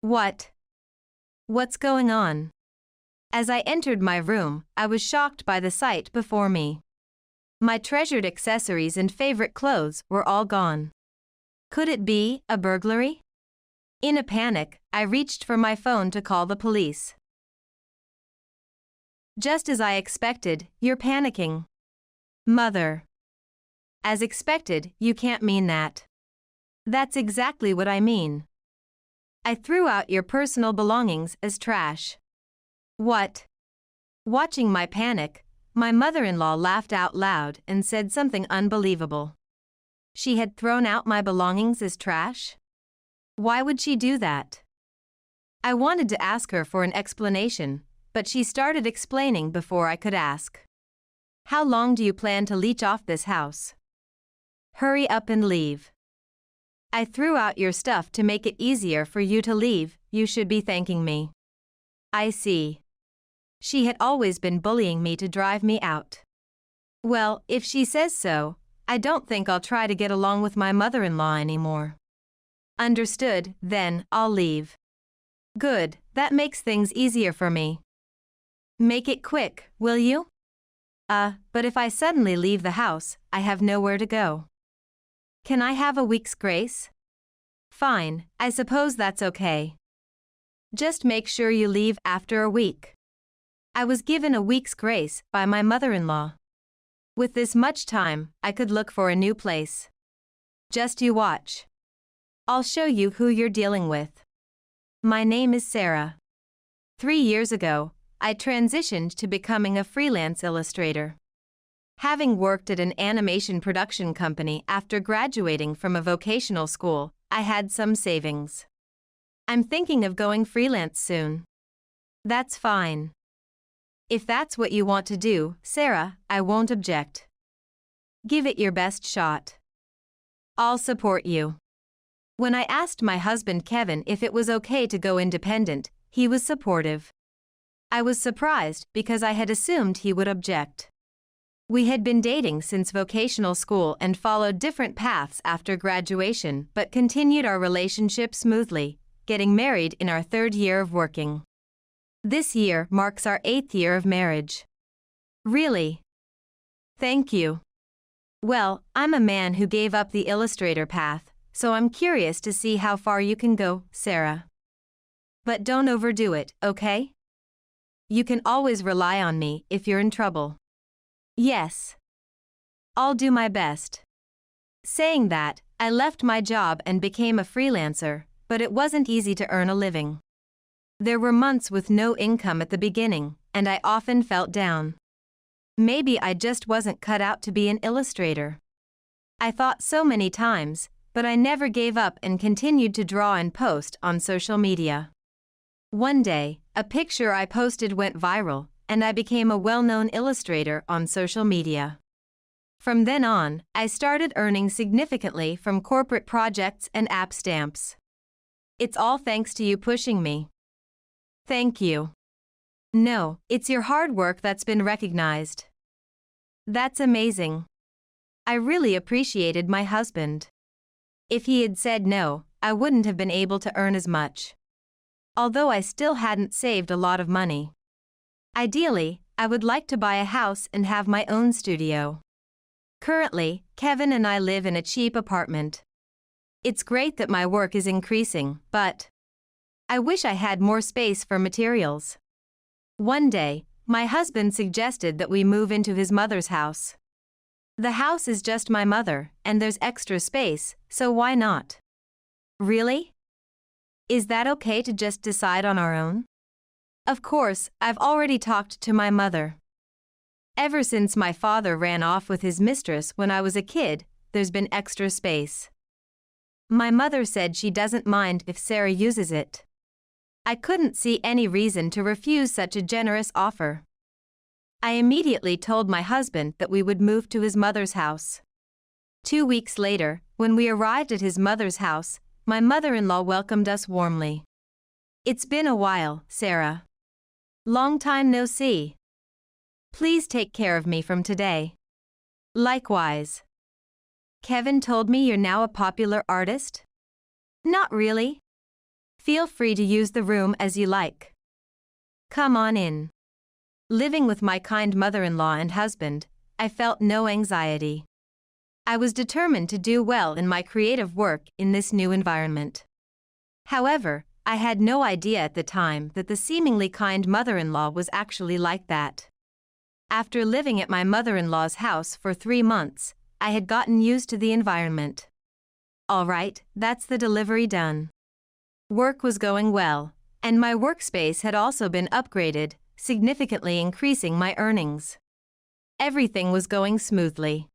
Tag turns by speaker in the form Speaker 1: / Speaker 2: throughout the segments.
Speaker 1: What? What's going on? As I entered my room, I was shocked by the sight before me. My treasured accessories and favorite clothes were all gone. Could it be a burglary? In a panic, I reached for my phone to call the police. Just as I expected, you're panicking. Mother. As expected, you can't mean that. That's exactly what I mean. I threw out your personal belongings as trash. What? Watching my panic, my mother-in-law laughed out loud and said something unbelievable. She had thrown out my belongings as trash? Why would she do that? I wanted to ask her for an explanation, but she started explaining before I could ask. How long do you plan to leech off this house? Hurry up and leave. I threw out your stuff to make it easier for you to leave, you should be thanking me. I see. She had always been bullying me to drive me out. Well, if she says so, I don't think I'll try to get along with my mother-in-law anymore. Understood, then, I'll leave. Good, that makes things easier for me. Make it quick, will you? But if I suddenly leave the house, I have nowhere to go. Can I have a week's grace? Fine, I suppose that's okay. Just make sure you leave after a week. I was given a week's grace by my mother-in-law. With this much time, I could look for a new place. Just you watch. I'll show you who you're dealing with. My name is Sarah. 3 years ago, I transitioned to becoming a freelance illustrator. Having worked at an animation production company after graduating from a vocational school, I had some savings. I'm thinking of going freelance soon. That's fine. If that's what you want to do, Sarah, I won't object. Give it your best shot. I'll support you. When I asked my husband Kevin if it was okay to go independent, he was supportive. I was surprised because I had assumed he would object. We had been dating since vocational school and followed different paths after graduation but continued our relationship smoothly, getting married in our 3rd year of working. This year marks our 8th year of marriage. Really? Thank you. Well, I'm a man who gave up the illustrator path, so I'm curious to see how far you can go, Sarah. But don't overdo it, okay? You can always rely on me if you're in trouble. Yes. I'll do my best. Saying that, I left my job and became a freelancer, but it wasn't easy to earn a living. There were months with no income at the beginning, and I often felt down. Maybe I just wasn't cut out to be an illustrator. I thought so many times, but I never gave up and continued to draw and post on social media. One day, a picture I posted went viral, and I became a well-known illustrator on social media. From then on, I started earning significantly from corporate projects and app stamps. It's all thanks to you pushing me. Thank you. No, it's your hard work that's been recognized. That's amazing. I really appreciated my husband. If he had said no, I wouldn't have been able to earn as much. Although I still hadn't saved a lot of money. Ideally, I would like to buy a house and have my own studio. Currently, Kevin and I live in a cheap apartment. It's great that my work is increasing, but I wish I had more space for materials. One day, my husband suggested that we move into his mother's house. The house is just my mother, and there's extra space, so why not? Really? Is that okay to just decide on our own? Of course, I've already talked to my mother. Ever since my father ran off with his mistress when I was a kid, there's been extra space. My mother said she doesn't mind if Sarah uses it. I couldn't see any reason to refuse such a generous offer. I immediately told my husband that we would move to his mother's house. 2 weeks later, when we arrived at his mother's house, my mother-in-law welcomed us warmly. It's been a while, Sarah. Long time no see. Please take care of me from today. Likewise. Kevin told me you're now a popular artist? Not really. Feel free to use the room as you like. Come on in. Living with my kind mother-in-law and husband, I felt no anxiety. I was determined to do well in my creative work in this new environment. However, I had no idea at the time that the seemingly kind mother-in-law was actually like that. After living at my mother-in-law's house for 3 months, I had gotten used to the environment. All right, that's the delivery done. Work was going well, and my workspace had also been upgraded, significantly increasing my earnings. Everything was going smoothly.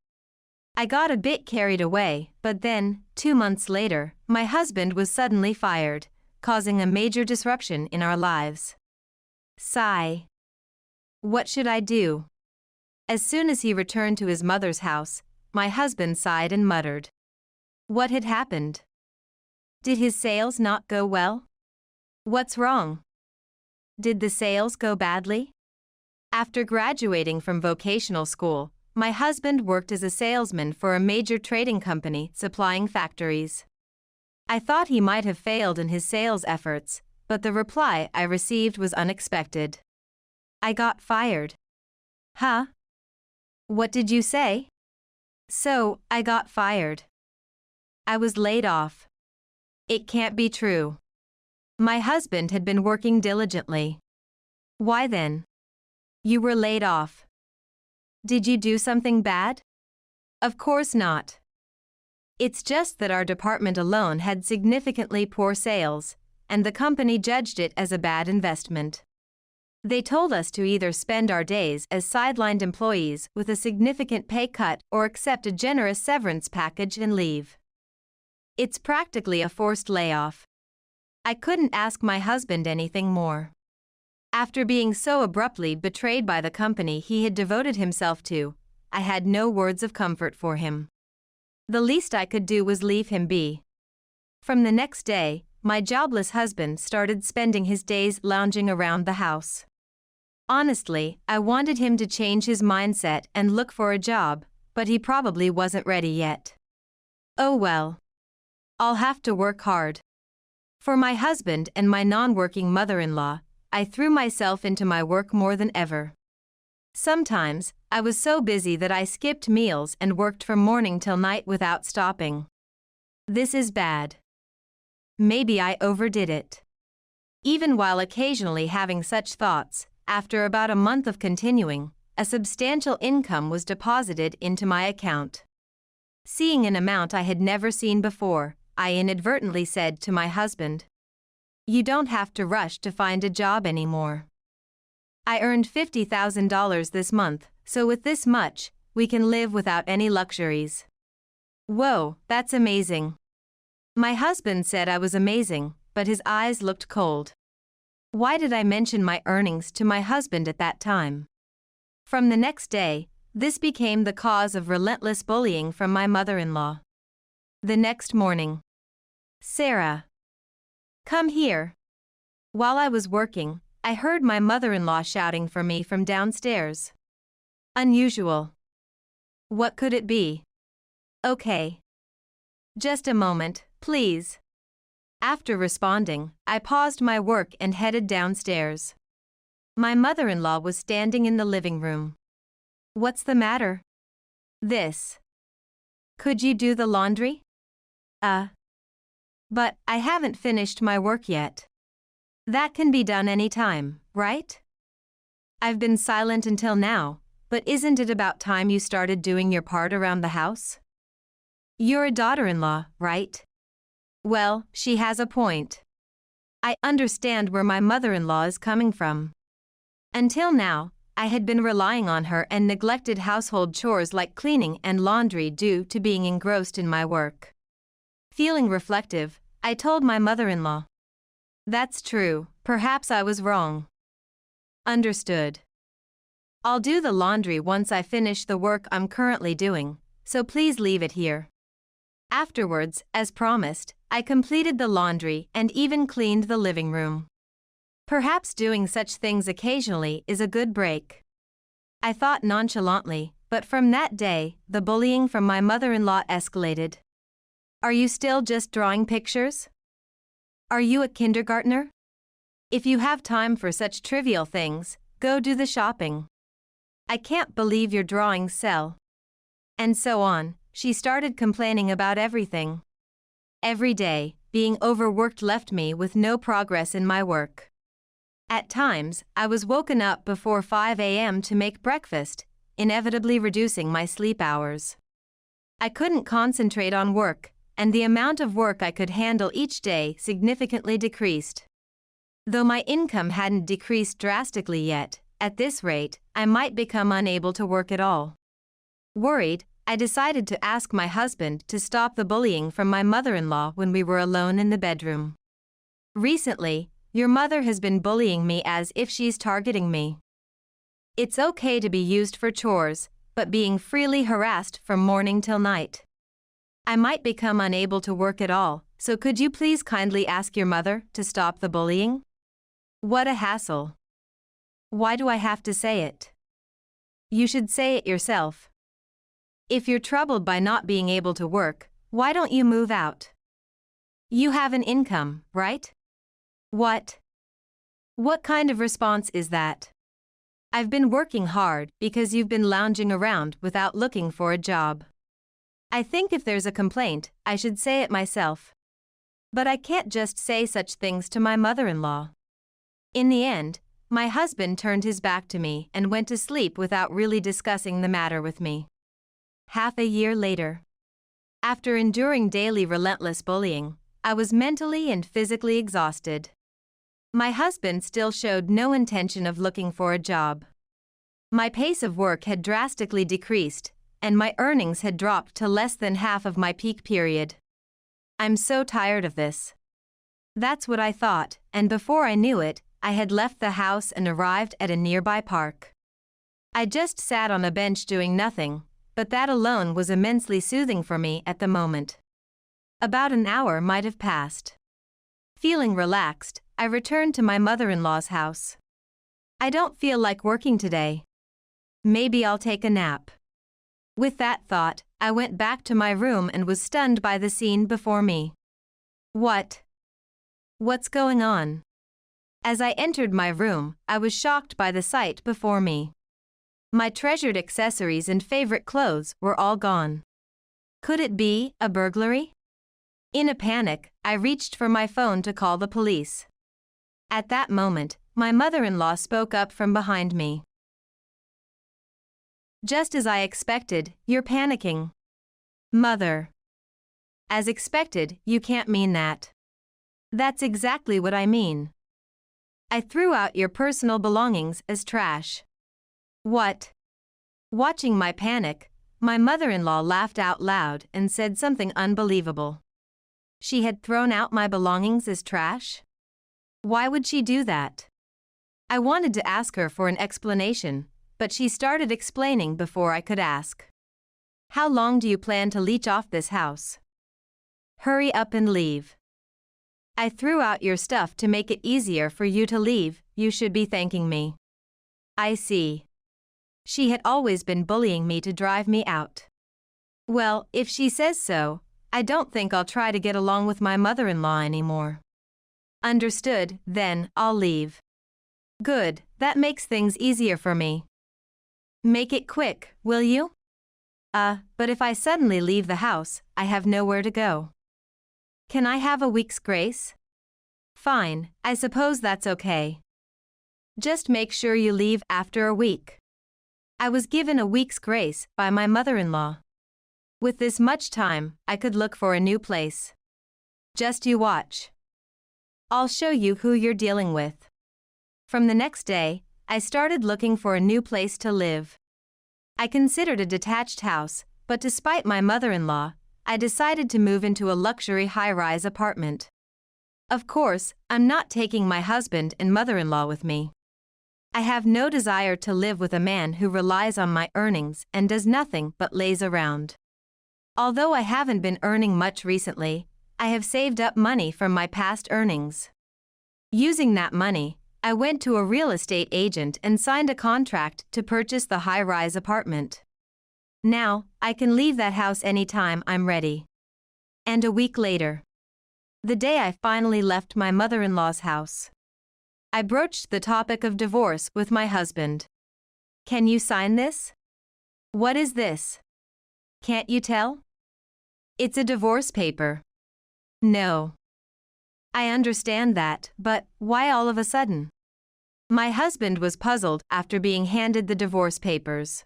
Speaker 1: I got a bit carried away, but then, 2 months later, my husband was suddenly fired, causing a major disruption in our lives. Sigh. What should I do? As soon as he returned to his mother's house, my husband sighed and muttered. What had happened? Did his sales not go well? What's wrong? Did the sales go badly? After graduating from vocational school, my husband worked as a salesman for a major trading company supplying factories. I thought he might have failed in his sales efforts, but the reply I received was unexpected. I got fired. Huh? What did you say? So, I got fired. I was laid off. It can't be true. My husband had been working diligently. Why then? You were laid off. Did you do something bad? Of course not. It's just that our department alone had significantly poor sales, and the company judged it as a bad investment. They told us to either spend our days as sidelined employees with a significant pay cut or accept a generous severance package and leave. It's practically a forced layoff. I couldn't ask my husband anything more. After being so abruptly betrayed by the company he had devoted himself to, I had no words of comfort for him. The least I could do was leave him be. From the next day, my jobless husband started spending his days lounging around the house. Honestly, I wanted him to change his mindset and look for a job, but he probably wasn't ready yet. Oh well. I'll have to work hard. For my husband and my non-working mother-in-law, I threw myself into my work more than ever. Sometimes, I was so busy that I skipped meals and worked from morning till night without stopping. This is bad. Maybe I overdid it. Even while occasionally having such thoughts, after about a month of continuing, a substantial income was deposited into my account. Seeing an amount I had never seen before, I inadvertently said to my husband, "You don't have to rush to find a job anymore. I earned $50,000 this month, so with this much, we can live without any luxuries." Whoa, that's amazing. My husband said I was amazing, but his eyes looked cold. Why did I mention my earnings to my husband at that time? From the next day, this became the cause of relentless bullying from my mother-in-law. The next morning. Sarah. Come here. While I was working, I heard my mother-in-law shouting for me from downstairs. Unusual. What could it be? Okay. Just a moment, please. After responding, I paused my work and headed downstairs. My mother-in-law was standing in the living room. What's the matter? This. Could you do the laundry? But I haven't finished my work yet. That can be done any time, right? I've been silent until now, but isn't it about time you started doing your part around the house? You're a daughter-in-law, right? Well, she has a point. I understand where my mother-in-law is coming from. Until now, I had been relying on her and neglected household chores like cleaning and laundry due to being engrossed in my work. Feeling reflective, I told my mother-in-law. That's true, perhaps I was wrong. Understood. I'll do the laundry once I finish the work I'm currently doing, so please leave it here. Afterwards, as promised, I completed the laundry and even cleaned the living room. Perhaps doing such things occasionally is a good break. I thought nonchalantly, but from that day, the bullying from my mother-in-law escalated. Are you still just drawing pictures? Are you a kindergartner? If you have time for such trivial things, go do the shopping. I can't believe your drawings sell. And so on, she started complaining about everything. Every day, being overworked left me with no progress in my work. At times, I was woken up before 5 a.m. to make breakfast, inevitably reducing my sleep hours. I couldn't concentrate on work, and the amount of work I could handle each day significantly decreased. Though my income hadn't decreased drastically yet, at this rate, I might become unable to work at all. Worried, I decided to ask my husband to stop the bullying from my mother-in-law when we were alone in the bedroom. Recently, your mother has been bullying me as if she's targeting me. It's okay to be used for chores, but being freely harassed from morning till night. I might become unable to work at all, so could you please kindly ask your mother to stop the bullying? What a hassle. Why do I have to say it? You should say it yourself. If you're troubled by not being able to work, why don't you move out? You have an income, right? What? What kind of response is that? I've been working hard because you've been lounging around without looking for a job. I think if there's a complaint, I should say it myself. But I can't just say such things to my mother-in-law. In the end, my husband turned his back to me and went to sleep without really discussing the matter with me. Half a year later, after enduring daily relentless bullying, I was mentally and physically exhausted. My husband still showed no intention of looking for a job. My pace of work had drastically decreased, and my earnings had dropped to less than half of my peak period. I'm so tired of this. That's what I thought, and before I knew it, I had left the house and arrived at a nearby park. I just sat on a bench doing nothing, but that alone was immensely soothing for me at the moment. About an hour might have passed. Feeling relaxed, I returned to my mother-in-law's house. I don't feel like working today. Maybe I'll take a nap. With that thought, I went back to my room and was stunned by the scene before me. What? What's going on? As I entered my room, I was shocked by the sight before me. My treasured accessories and favorite clothes were all gone. Could it be a burglary? In a panic, I reached for my phone to call the police. At that moment, my mother-in-law spoke up from behind me. Just as I expected, you're panicking. Mother. As expected, you can't mean that. That's exactly what I mean. I threw out your personal belongings as trash. What? Watching my panic, my mother-in-law laughed out loud and said something unbelievable. She had thrown out my belongings as trash? Why would she do that? I wanted to ask her for an explanation, but she started explaining before I could ask. How long do you plan to leech off this house? Hurry up and leave. I threw out your stuff to make it easier for you to leave, you should be thanking me. I see. She had always been bullying me to drive me out. Well, if she says so, I don't think I'll try to get along with my mother-in-law anymore. Understood, then, I'll leave. Good, that makes things easier for me. Make it quick, will you? But if I suddenly leave the house, I have nowhere to go. Can I have a week's grace? Fine, I suppose that's okay. Just make sure you leave after a week. I was given a week's grace by my mother-in-law. With this much time, I could look for a new place. Just you watch. I'll show you who you're dealing with. From the next day, I started looking for a new place to live. I considered a detached house, but despite my mother-in-law, I decided to move into a luxury high-rise apartment. Of course, I'm not taking my husband and mother-in-law with me. I have no desire to live with a man who relies on my earnings and does nothing but laze around. Although I haven't been earning much recently, I have saved up money from my past earnings. Using that money, I went to a real estate agent and signed a contract to purchase the high-rise apartment. Now, I can leave that house anytime I'm ready. And a week later, The day I finally left my mother-in-law's house, I broached the topic of divorce with my husband. Can you sign this? What is this? Can't you tell? It's a divorce paper. No. I understand that, but why all of a sudden? My husband was puzzled after being handed the divorce papers.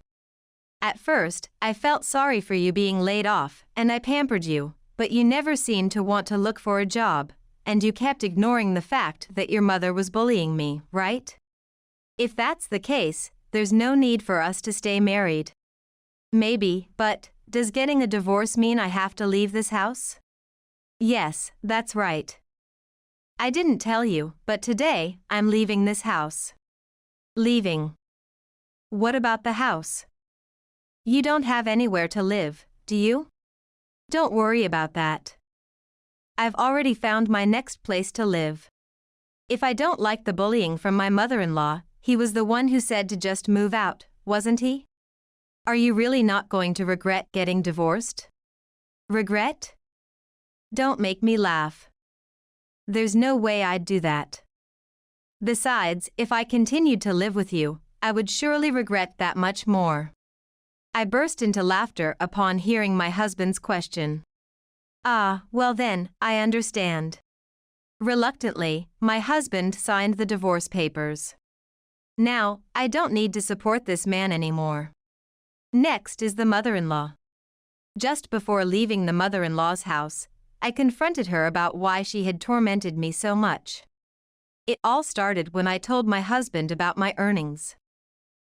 Speaker 1: At first, I felt sorry for you being laid off, and I pampered you, but you never seemed to want to look for a job, and you kept ignoring the fact that your mother was bullying me, right? If that's the case, there's no need for us to stay married. Maybe, but does getting a divorce mean I have to leave this house? Yes, that's right. I didn't tell you, but today, I'm leaving this house. Leaving. What about the house? You don't have anywhere to live, do you? Don't worry about that. I've already found my next place to live. If I don't like the bullying from my mother-in-law, he was the one who said to just move out, wasn't he? Are you really not going to regret getting divorced? Regret? Don't make me laugh. There's no way I'd do that. Besides, if I continued to live with you, I would surely regret that much more. I burst into laughter upon hearing my husband's question. Ah, well then, I understand. Reluctantly, my husband signed the divorce papers. Now, I don't need to support this man anymore. Next is the mother-in-law. Just before leaving the mother-in-law's house, I confronted her about why she had tormented me so much. It all started when I told my husband about my earnings.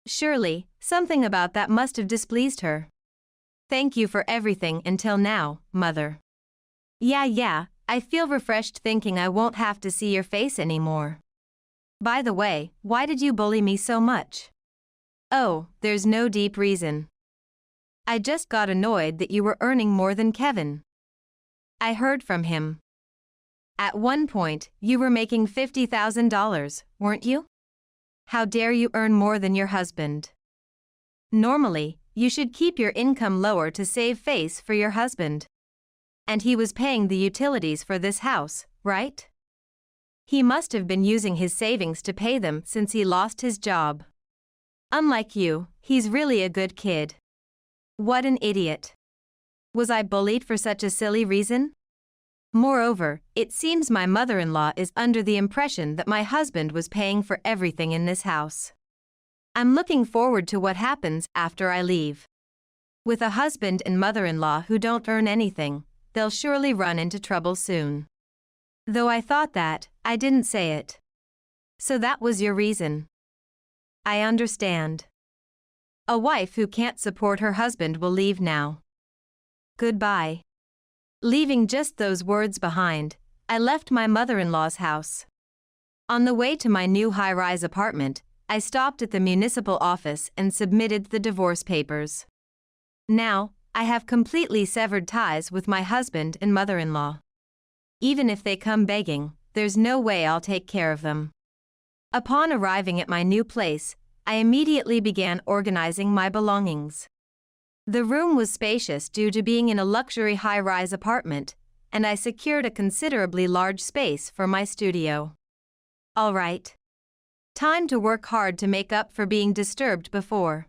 Speaker 1: Surely, something about that must have displeased her. Thank you for everything until now, Mother. Yeah, I feel refreshed thinking I won't have to see your face anymore. By the way, why did you bully me so much? Oh, there's no deep reason. I just got annoyed that you were earning more than Kevin. I heard from him. At one point, you were making $50,000, weren't you? How dare you earn more than your husband? Normally, you should keep your income lower to save face for your husband. And he was paying the utilities for this house, right? He must have been using his savings to pay them since he lost his job. Unlike you, he's really a good kid. What an idiot. Was I bullied for such a silly reason? Moreover, it seems my mother-in-law is under the impression that my husband was paying for everything in this house. I'm looking forward to what happens after I leave. With a husband and mother-in-law who don't earn anything, they'll surely run into trouble soon. Though I thought that, I didn't say it. So that was your reason. I understand. A wife who can't support her husband will leave now. Goodbye. Leaving just those words behind, I left my mother-in-law's house. On the way to my new high-rise apartment, I stopped at the municipal office and submitted the divorce papers. Now, I have completely severed ties with my husband and mother-in-law. Even if they come begging, there's no way I'll take care of them. Upon arriving at my new place, I immediately began organizing my belongings. The room was spacious due to being in a luxury high-rise apartment, and I secured a considerably large space for my studio. All right. Time to work hard to make up for being disturbed before.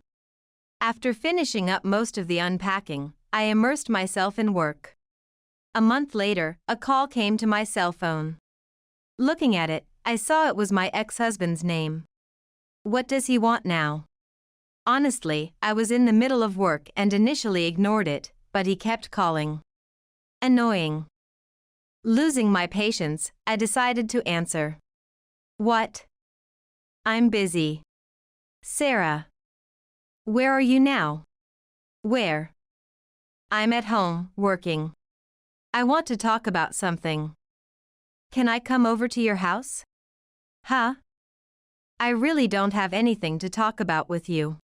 Speaker 1: After finishing up most of the unpacking, I immersed myself in work. A month later, a call came to my cell phone. Looking at it, I saw it was my ex-husband's name. What does he want now? Honestly, I was in the middle of work and initially ignored it, but he kept calling. Annoying. Losing my patience, I decided to answer. What? I'm busy. Sarah. Where are you now? Where? I'm at home, working. I want to talk about something. Can I come over to your house? Huh? I really don't have anything to talk about with you.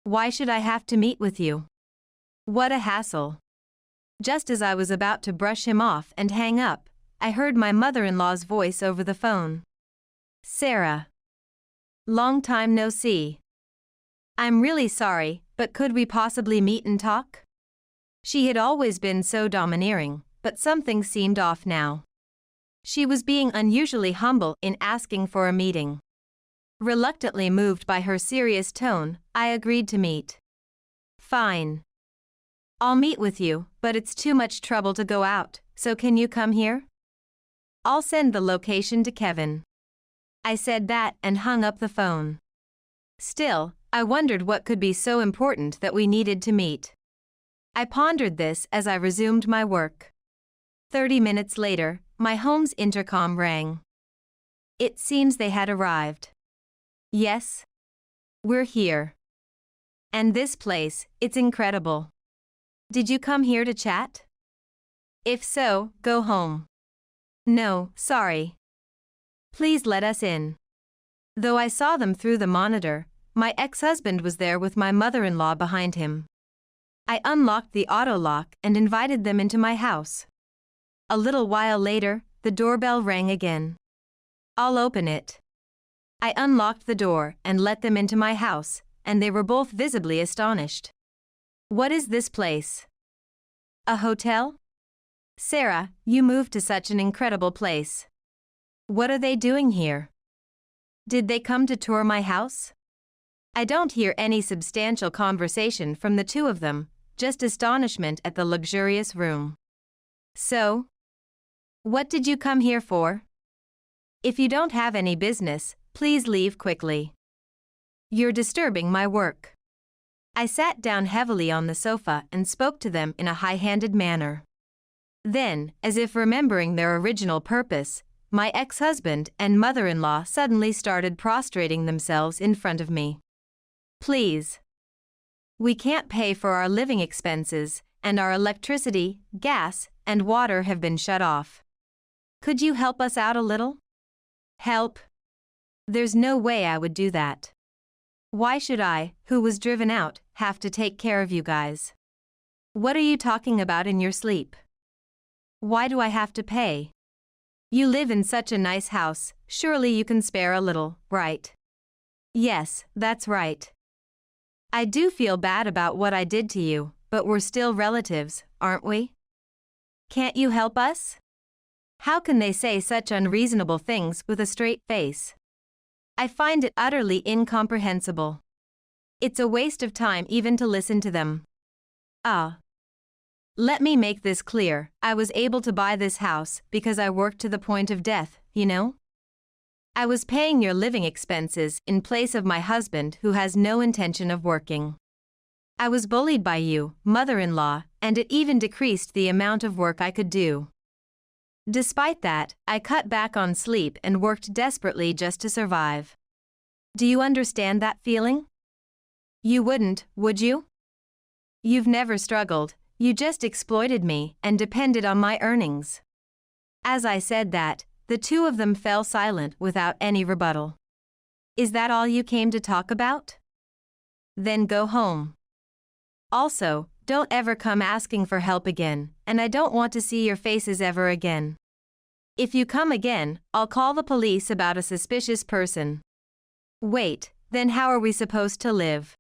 Speaker 1: Why should I have to meet with you? What a hassle. Just as I was about to brush him off and hang up, I heard my mother-in-law's voice over the phone. Sarah. Long time no see. I'm really sorry, but could we possibly meet and talk? She had always been so domineering, but something seemed off now. She was being unusually humble in asking for a meeting. Reluctantly moved by her serious tone, I agreed to meet. Fine. I'll meet with you, but it's too much trouble to go out, so can you come here? I'll send the location to Kevin. I said that and hung up the phone. Still, I wondered what could be so important that we needed to meet. I pondered this as I resumed my work. 30 minutes later, my home's intercom rang. It seems they had arrived. Yes? We're here. And this place, it's incredible. Did you come here to chat? If so, go home. No, sorry. Please let us in. Though I saw them through the monitor, my ex-husband was there with my mother-in-law behind him. I unlocked the auto lock and invited them into my house. A little while later, the doorbell rang again. I'll open it. I unlocked the door and let them into my house, and they were both visibly astonished. What is this place? A hotel? Sarah, you moved to such an incredible place. What are they doing here? Did they come to tour my house? I don't hear any substantial conversation from the two of them, just astonishment at the luxurious room. So? What did you come here for? If you don't have any business, please leave quickly. You're disturbing my work. I sat down heavily on the sofa and spoke to them in a high-handed manner. Then, as if remembering their original purpose, my ex-husband and mother-in-law suddenly started prostrating themselves in front of me. Please. We can't pay for our living expenses, and our electricity, gas, and water have been shut off. Could you help us out a little? Help? There's no way I would do that. Why should I, who was driven out, have to take care of you guys? What are you talking about in your sleep? Why do I have to pay? You live in such a nice house, surely you can spare a little, right? Yes, that's right. I do feel bad about what I did to you, but we're still relatives, aren't we? Can't you help us? How can they say such unreasonable things with a straight face? I find it utterly incomprehensible. It's a waste of time even to listen to them. Let me make this clear, I was able to buy this house because I worked to the point of death, you know? I was paying your living expenses in place of my husband who has no intention of working. I was bullied by you, mother-in-law, and it even decreased the amount of work I could do. Despite that, I cut back on sleep and worked desperately just to survive. Do you understand that feeling? You wouldn't, would you? You've never struggled, you just exploited me and depended on my earnings. As I said that, the two of them fell silent without any rebuttal. Is that all you came to talk about? Then go home. Also, don't ever come asking for help again, and I don't want to see your faces ever again. If you come again, I'll call the police about a suspicious person. Wait, then how are we supposed to live?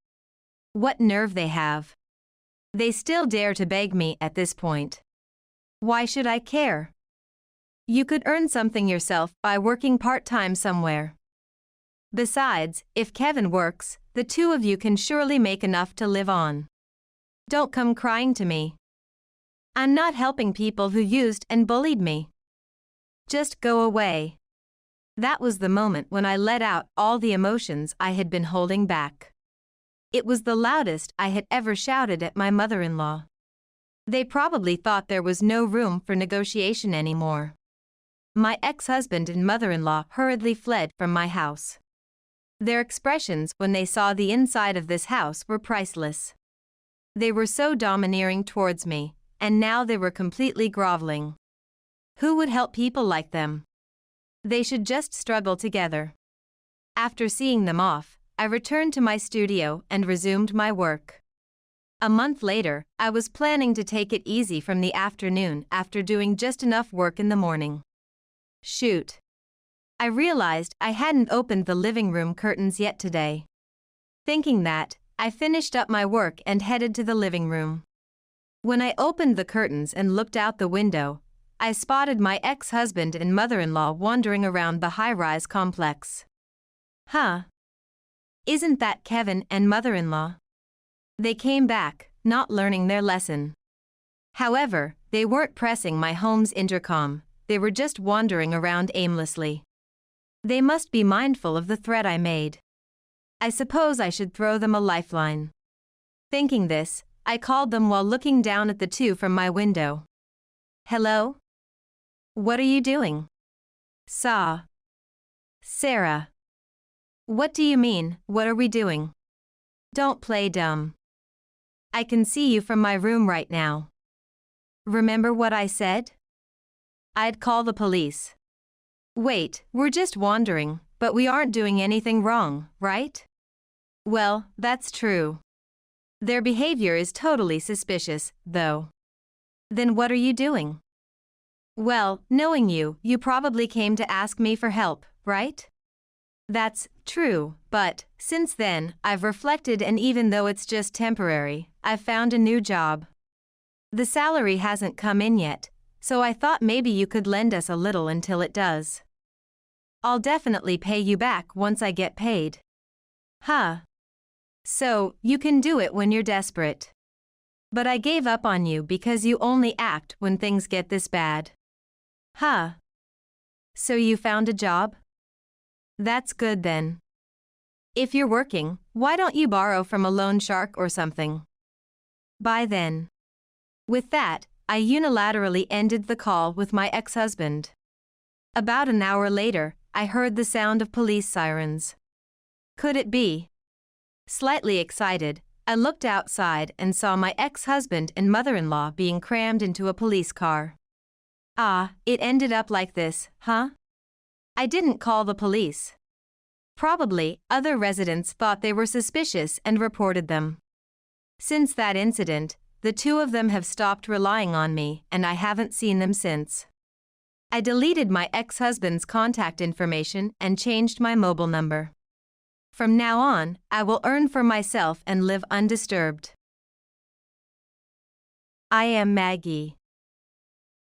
Speaker 1: What nerve they have. They still dare to beg me at this point. Why should I care? You could earn something yourself by working part-time somewhere. Besides, if Kevin works, the two of you can surely make enough to live on. Don't come crying to me. I'm not helping people who used and bullied me. Just go away. That was the moment when I let out all the emotions I had been holding back. It was the loudest I had ever shouted at my mother-in-law. They probably thought there was no room for negotiation anymore. My ex-husband and mother-in-law hurriedly fled from my house. Their expressions when they saw the inside of this house were priceless. They were so domineering towards me, and now they were completely groveling. Who would help people like them? They should just struggle together. After seeing them off, I returned to my studio and resumed my work. A month later, I was planning to take it easy from the afternoon after doing just enough work in the morning. Shoot. I realized I hadn't opened the living room curtains yet today. Thinking that, I finished up my work and headed to the living room. When I opened the curtains and looked out the window, I spotted my ex-husband and mother-in-law wandering around the high-rise complex. Huh? Isn't that Kevin and mother-in-law? They came back, not learning their lesson. However, they weren't pressing my home's intercom, they were just wandering around aimlessly. They must be mindful of the threat I made. I suppose I should throw them a lifeline. Thinking this, I called them while looking down at the two from my window. Hello? What are you doing? Sarah. What do you mean, what are we doing? Don't play dumb. I can see you from my room right now. Remember what I said? I'd call the police. Wait, we're just wandering, but we aren't doing anything wrong, right? Well, that's true. Their behavior is totally suspicious, though. Then what are you doing? Well, knowing you, you probably came to ask me for help, right? That's true, but since then, I've reflected, and even though it's just temporary, I've found a new job. The salary hasn't come in yet, so I thought maybe you could lend us a little until it does. I'll definitely pay you back once I get paid. Huh? So, you can do it when you're desperate. But I gave up on you because you only act when things get this bad. Huh? So you found a job? That's good then. If you're working, why don't you borrow from a loan shark or something? Bye then. With that, I unilaterally ended the call with my ex-husband. About an hour later, I heard the sound of police sirens. Could it be? Slightly excited, I looked outside and saw my ex-husband and mother-in-law being crammed into a police car. Ah, it ended up like this, huh? I didn't call the police. Probably, other residents thought they were suspicious and reported them. Since that incident, the two of them have stopped relying on me, and I haven't seen them since. I deleted my ex-husband's contact information and changed my mobile number. From now on, I will earn for myself and live undisturbed. I am Maggie.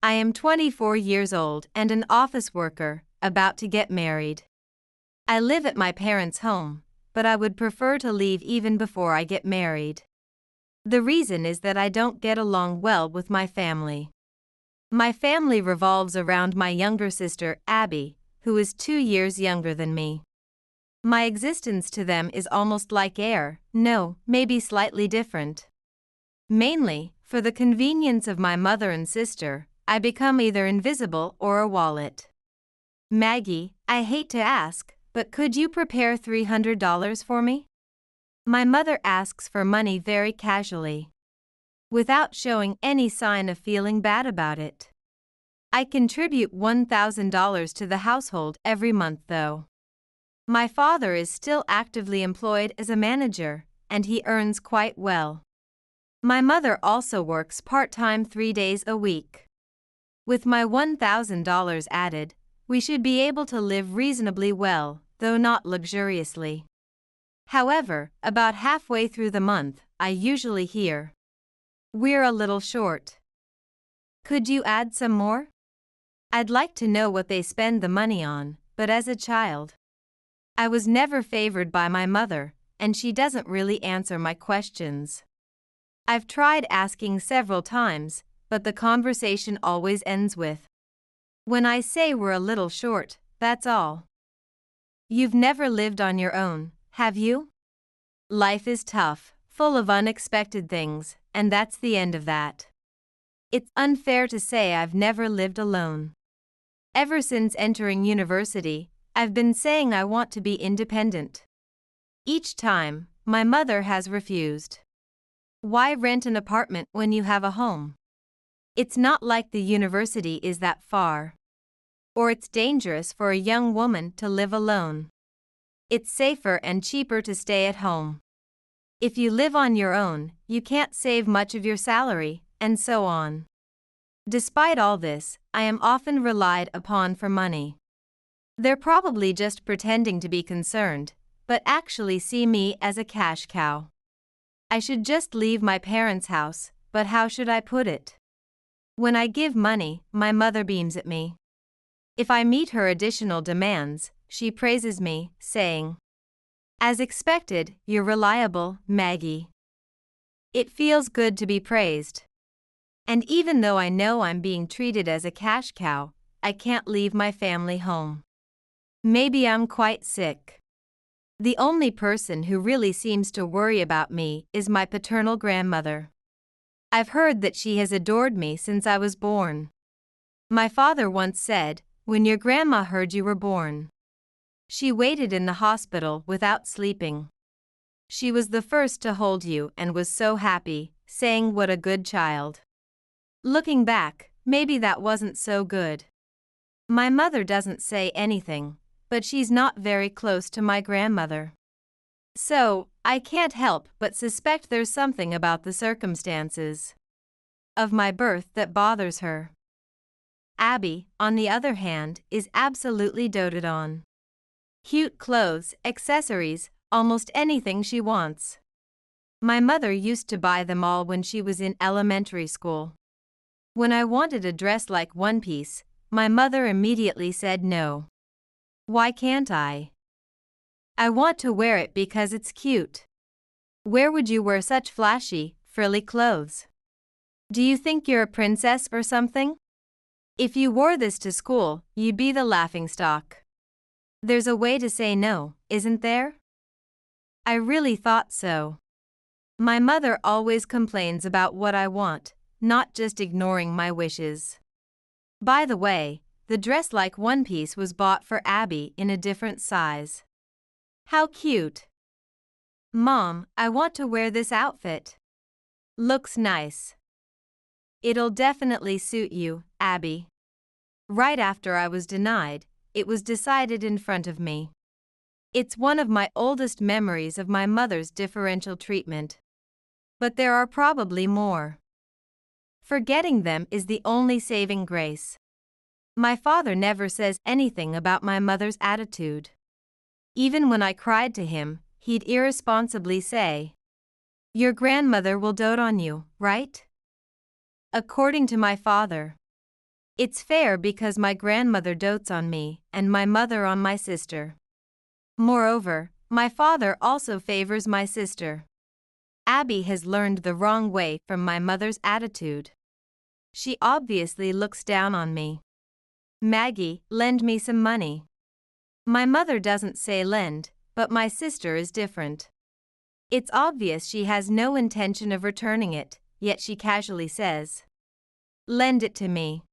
Speaker 1: I am 24 years old and an office worker, about to get married. I live at my parents' home, but I would prefer to leave even before I get married. The reason is that I don't get along well with my family. My family revolves around my younger sister, Abby, who is 2 years younger than me. My existence to them is almost like air, no, maybe slightly different. Mainly, for the convenience of my mother and sister, I become either invisible or a wallet. Maggie, I hate to ask, but could you prepare $300 for me? My mother asks for money very casually, without showing any sign of feeling bad about it. I contribute $1,000 to the household every month though. My father is still actively employed as a manager, and he earns quite well. My mother also works part-time 3 days a week. With my $1,000 added, we should be able to live reasonably well, though not luxuriously. However, about halfway through the month, I usually hear, "We're a little short. Could you add some more?" I'd like to know what they spend the money on, but as a child, I was never favored by my mother, and she doesn't really answer my questions. I've tried asking several times, but the conversation always ends with, "When I say we're a little short, that's all." You've never lived on your own, have you? Life is tough, full of unexpected things, and that's the end of that. It's unfair to say I've never lived alone. Ever since entering university, I've been saying I want to be independent. Each time, my mother has refused. Why rent an apartment when you have a home? It's not like the university is that far. Or it's dangerous for a young woman to live alone. It's safer and cheaper to stay at home. If you live on your own, you can't save much of your salary, and so on. Despite all this, I am often relied upon for money. They're probably just pretending to be concerned, but actually see me as a cash cow. I should just leave my parents' house, but how should I put it? When I give money, my mother beams at me. If I meet her additional demands, she praises me, saying, "As expected, you're reliable, Maggie." It feels good to be praised. And even though I know I'm being treated as a cash cow, I can't leave my family home. Maybe I'm quite sick. The only person who really seems to worry about me is my paternal grandmother. I've heard that she has adored me since I was born. My father once said, "When your grandma heard you were born, she waited in the hospital without sleeping. She was the first to hold you and was so happy, saying what a good child." Looking back, maybe that wasn't so good. My mother doesn't say anything, but she's not very close to my grandmother. So, I can't help but suspect there's something about the circumstances of my birth that bothers her. Abby, on the other hand, is absolutely doted on. Cute clothes, accessories, almost anything she wants. My mother used to buy them all when she was in elementary school. When I wanted a dress like One Piece, my mother immediately said no. Why can't I? I want to wear it because it's cute. Where would you wear such flashy, frilly clothes? Do you think you're a princess or something? If you wore this to school, you'd be the laughingstock. There's a way to say no, isn't there? I really thought so. My mother always complains about what I want, not just ignoring my wishes. By the way, the dress like One Piece was bought for Abby in a different size. How cute! Mom, I want to wear this outfit. Looks nice. It'll definitely suit you, Abby. Right after I was denied, it was decided in front of me. It's one of my oldest memories of my mother's differential treatment. But there are probably more. Forgetting them is the only saving grace. My father never says anything about my mother's attitude. Even when I cried to him, he'd irresponsibly say, "Your grandmother will dote on you, right?" According to my father, it's fair because my grandmother dotes on me and my mother on my sister. Moreover, my father also favors my sister. Abby has learned the wrong way from my mother's attitude. She obviously looks down on me. "Maggie, lend me some money." My mother doesn't say lend, but my sister is different. It's obvious she has no intention of returning it, yet she casually says, "Lend it to me."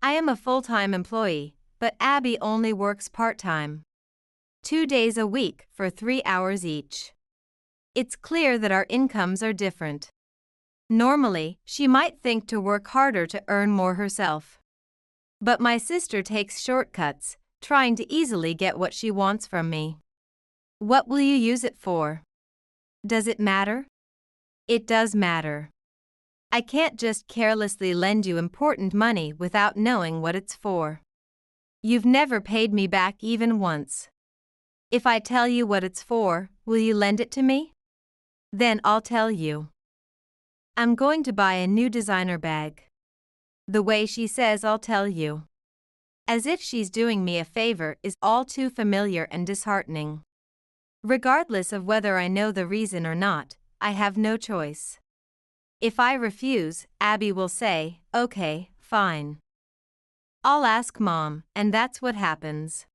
Speaker 1: I am a full-time employee, but Abby only works part-time. 2 days a week for 3 hours each. It's clear that our incomes are different. Normally, she might think to work harder to earn more herself. But my sister takes shortcuts, trying to easily get what she wants from me. What will you use it for? Does it matter? It does matter. I can't just carelessly lend you important money without knowing what it's for. You've never paid me back even once. If I tell you what it's for, will you lend it to me? Then I'll tell you. I'm going to buy a new designer bag. The way she says I'll tell you, as if she's doing me a favor, is all too familiar and disheartening. Regardless of whether I know the reason or not, I have no choice. If I refuse, Abby will say, "Okay, fine. I'll ask Mom," and that's what happens.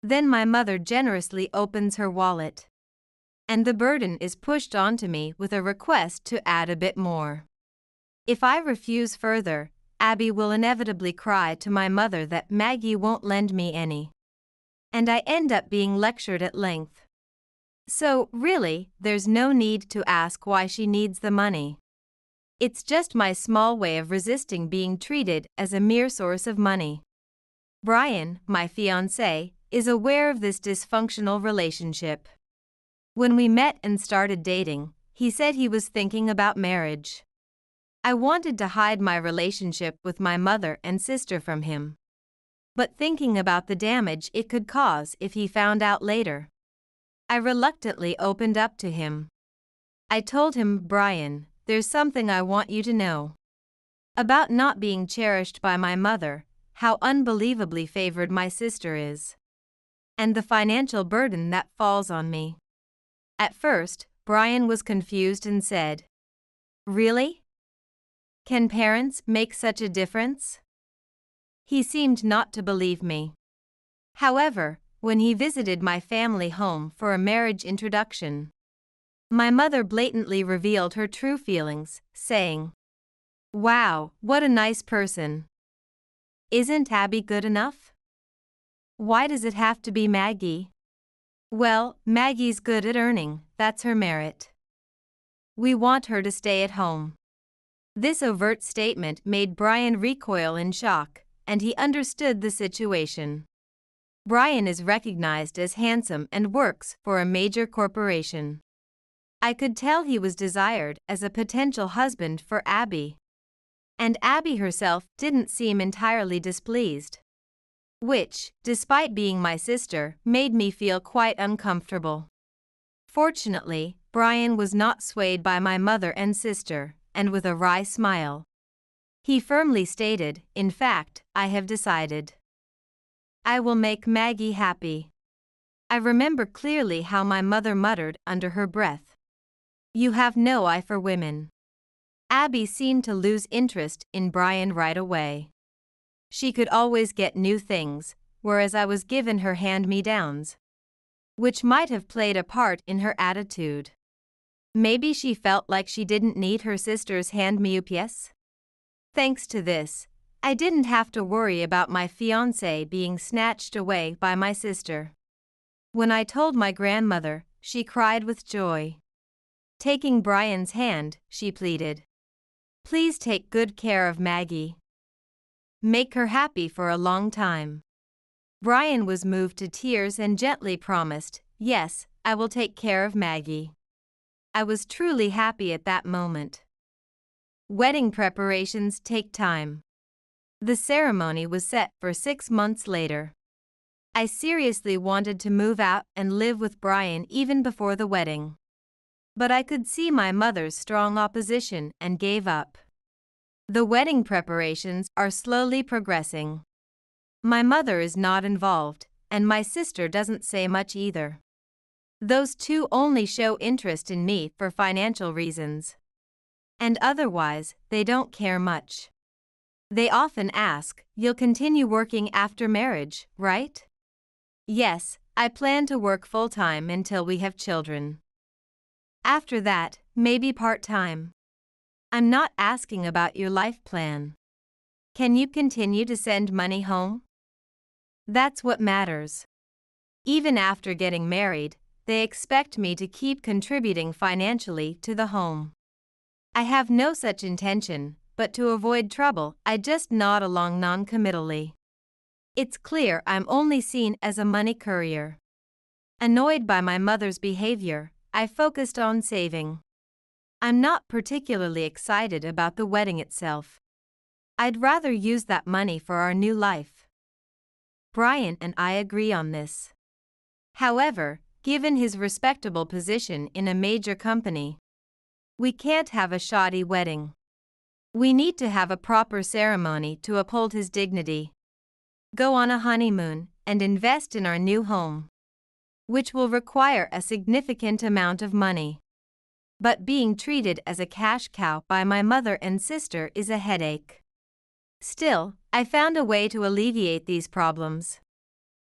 Speaker 1: Then my mother generously opens her wallet. And the burden is pushed onto me with a request to add a bit more. If I refuse further, Abby will inevitably cry to my mother that Maggie won't lend me any. And I end up being lectured at length. So, really, there's no need to ask why she needs the money. It's just my small way of resisting being treated as a mere source of money. Brian, my fiancé, is aware of this dysfunctional relationship. When we met and started dating, he said he was thinking about marriage. I wanted to hide my relationship with my mother and sister from him. But thinking about the damage it could cause if he found out later, I reluctantly opened up to him. I told him, "Brian, there's something I want you to know. about not being cherished by my mother, how unbelievably favored my sister is, and the financial burden that falls on me. At first, Brian was confused and said, "Really? Can parents make such a difference?" He seemed not to believe me. However, when he visited my family home for a marriage introduction, my mother blatantly revealed her true feelings, saying, "Wow, what a nice person. Isn't Abby good enough? Why does it have to be Maggie?" "Well, Maggie's good at earning, that's her merit. We want her to stay at home." This overt statement made Brian recoil in shock, and he understood the situation. Brian is recognized as handsome and works for a major corporation. I could tell he was desired as a potential husband for Abby. And Abby herself didn't seem entirely displeased, which, despite being my sister, made me feel quite uncomfortable. Fortunately, Brian was not swayed by my mother and sister, and with a wry smile, he firmly stated, "In fact, I have decided. I will make Maggie happy." I remember clearly how my mother muttered under her breath, "You have no eye for women." Abby seemed to lose interest in Brian right away. She could always get new things, whereas I was given her hand-me-downs, which might have played a part in her attitude. Maybe she felt like she didn't need her sister's hand-me-ups? Thanks to this, I didn't have to worry about my fiancé being snatched away by my sister. When I told my grandmother, she cried with joy. Taking Brian's hand, she pleaded, "Please take good care of Maggie. Make her happy for a long time." Brian was moved to tears and gently promised, "Yes, I will take care of Maggie." I was truly happy at that moment. Wedding preparations take time. The ceremony was set for 6 months later. I seriously wanted to move out and live with Brian even before the wedding. But I could see my mother's strong opposition and gave up. The wedding preparations are slowly progressing. My mother is not involved, and my sister doesn't say much either. Those two only show interest in me for financial reasons. And otherwise, they don't care much. They often ask, "You'll continue working after marriage, right?" Yes, I plan to work full-time until we have children. After that, maybe part-time. I'm not asking about your life plan. Can you continue to send money home? That's what matters. Even after getting married, they expect me to keep contributing financially to the home. I have no such intention, but to avoid trouble, I just nod along non-committally. It's clear I'm only seen as a money courier. Annoyed by my mother's behavior, I focused on saving. I'm not particularly excited about the wedding itself. I'd rather use that money for our new life. Brian and I agree on this. However, given his respectable position in a major company, we can't have a shoddy wedding. We need to have a proper ceremony to uphold his dignity, go on a honeymoon, and invest in our new home, which will require a significant amount of money. But being treated as a cash cow by my mother and sister is a headache. Still, I found a way to alleviate these problems.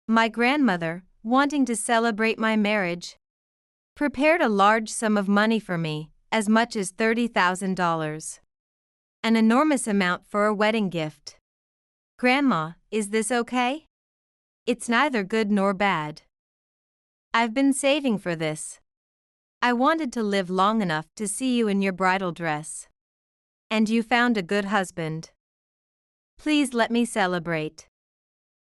Speaker 1: My grandmother, wanting to celebrate my marriage, prepared a large sum of money for me, as much as $30,000. An enormous amount for a wedding gift. Grandma, is this okay? It's neither good nor bad. I've been saving for this. I wanted to live long enough to see you in your bridal dress. And you found a good husband. Please let me celebrate.